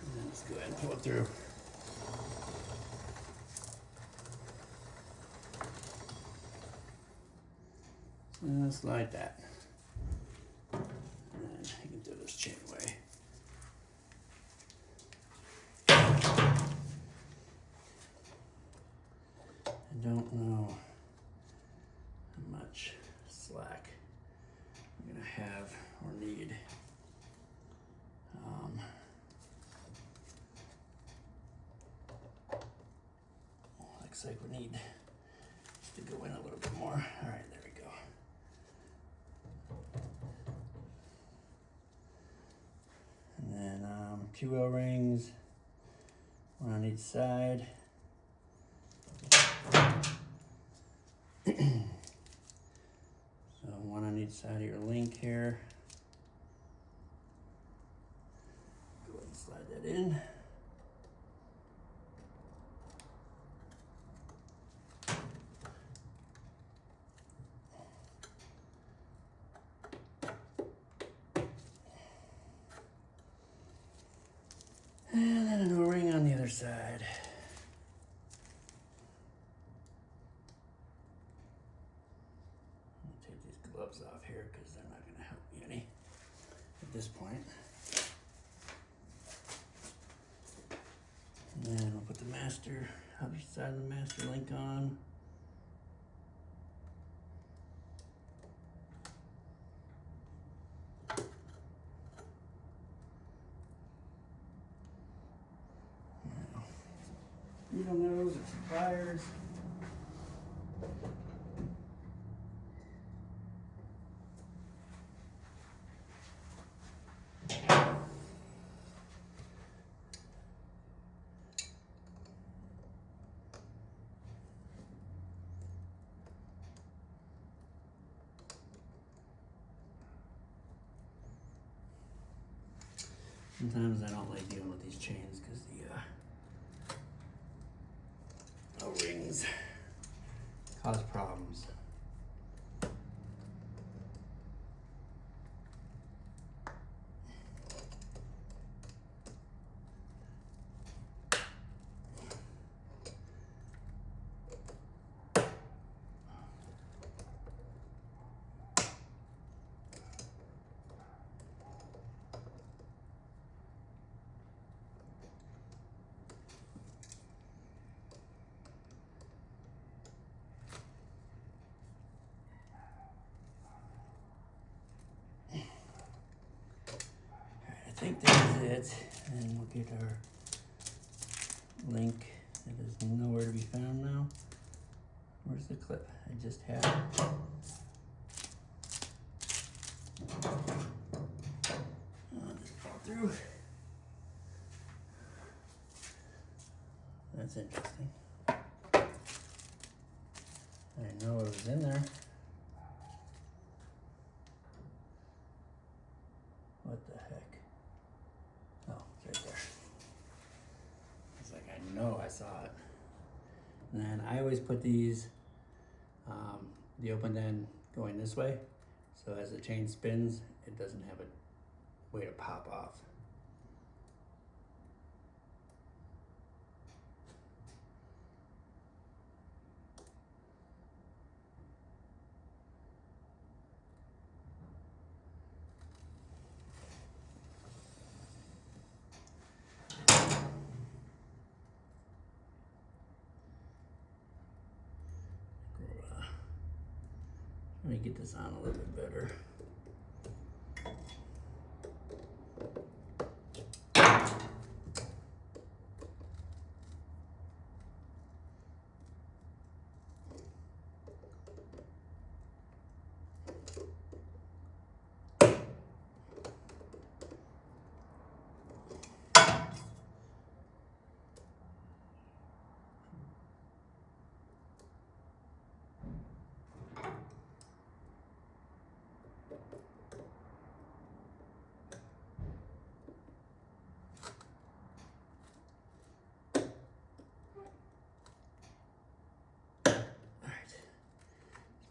And then let's go ahead and pull it through. Just like that. And then you can throw this chain away. I don't know how much slack I'm gonna have or need. Looks like we need to go in a little bit more. All right, there we go. And then 2 O-rings, 1 on each side. So 1 on each side of your link here. Go ahead and slide that in. And then an O-ring on the other side. I'll take these gloves off here because they're not going to help me any at this point. And then we'll put the master, other side of the master link on. Needle nose or some pliers. Sometimes I don't like dealing with these chains because the O-rings cause problems. I think that is it, and we'll get our link. It is nowhere to be found now. Where's the clip? I just had it. I'll just fall through. That's interesting. I didn't know it was in there. What the heck? Oh, it's right there. It's like, I know I saw it. And then I always put these, the open end going this way. So as the chain spins, it doesn't have a way to pop off. me get this on a little bit better.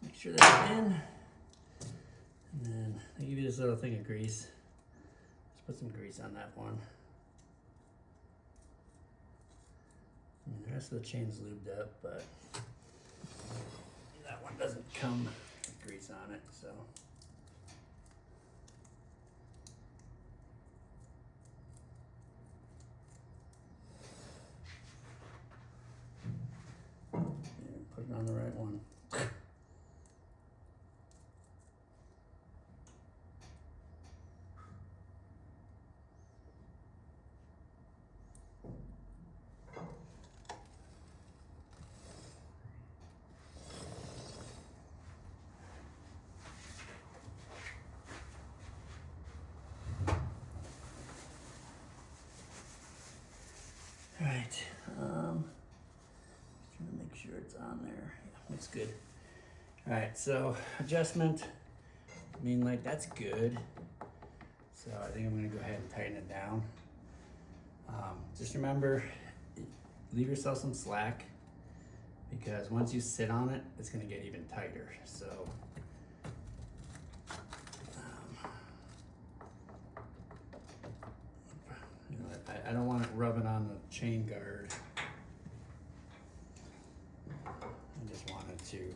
Make sure that's in. And then I give you this little thing of grease. Just put some grease on that one. And the rest of the chain's lubed up, but that one doesn't come with grease on it, so. Yeah, put it on the right one. Alright, trying to make sure it's on there. Yeah, looks good. Alright, so adjustment, main light, that's good. So I think I'm gonna go ahead and tighten it down. Just remember, leave yourself some slack, because once you sit on it, it's gonna get even tighter. So you know, I don't want it rubbing on the chain guard. I just wanted to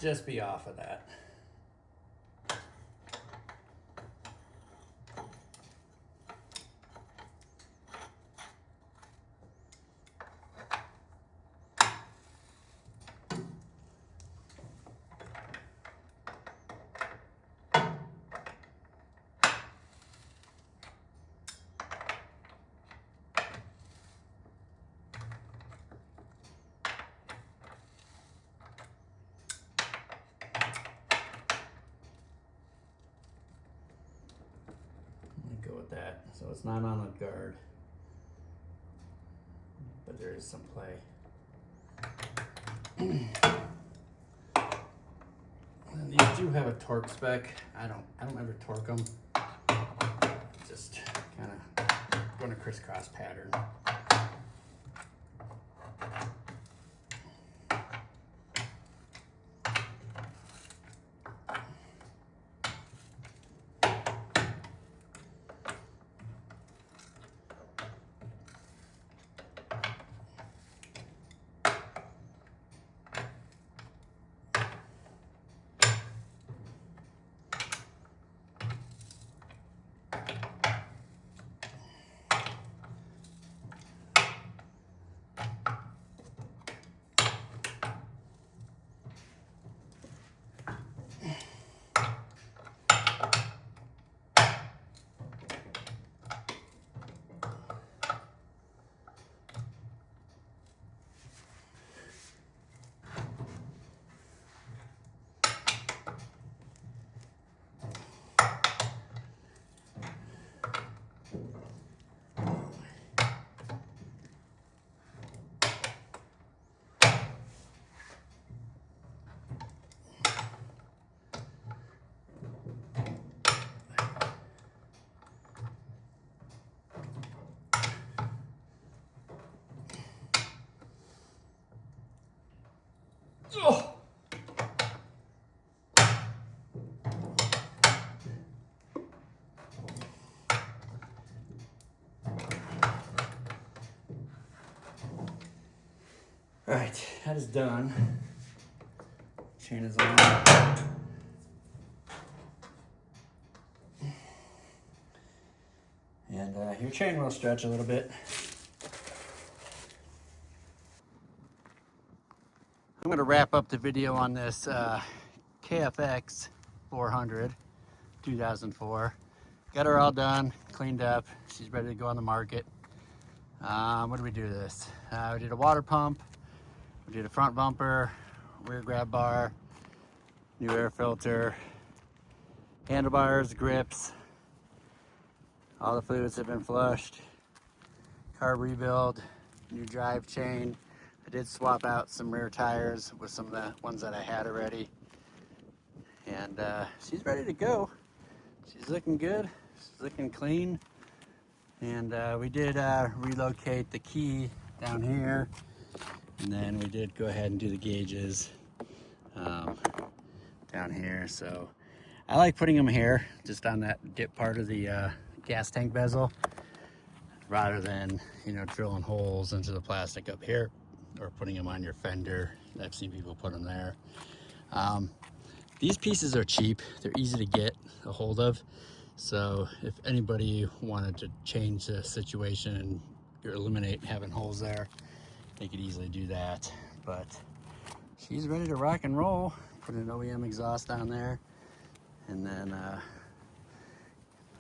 just be off of that. Go with that. So it's not on the guard, but there is some play. And these do have a torque spec. I don't ever torque them. Just kind of go in a crisscross pattern. Oh. All right, that is done. Chain is on. And your chain will stretch a little bit. I'm gonna wrap up the video on this KFX 400 2004. Got her all done, cleaned up. She's ready to go on the market. What did we do to this? We did a water pump, we did a front bumper, rear grab bar, new air filter, handlebars, grips. All the fluids have been flushed. Carb rebuild, new drive chain. I did swap out some rear tires with some of the ones that I had already. And she's ready to go. She's looking good. She's looking clean. And we did relocate the key down here. And then we did go ahead and do the gauges down here. So I like putting them here, just on that dip part of the gas tank bezel, rather than, you know, drilling holes into the plastic up here or putting them on your fender. I've seen people put them there. These pieces are cheap. They're easy to get a hold of. So if anybody wanted to change the situation and eliminate having holes there, they could easily do that. But she's ready to rock and roll. Put an OEM exhaust on there. And then,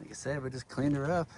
like I said, we just cleaned her up.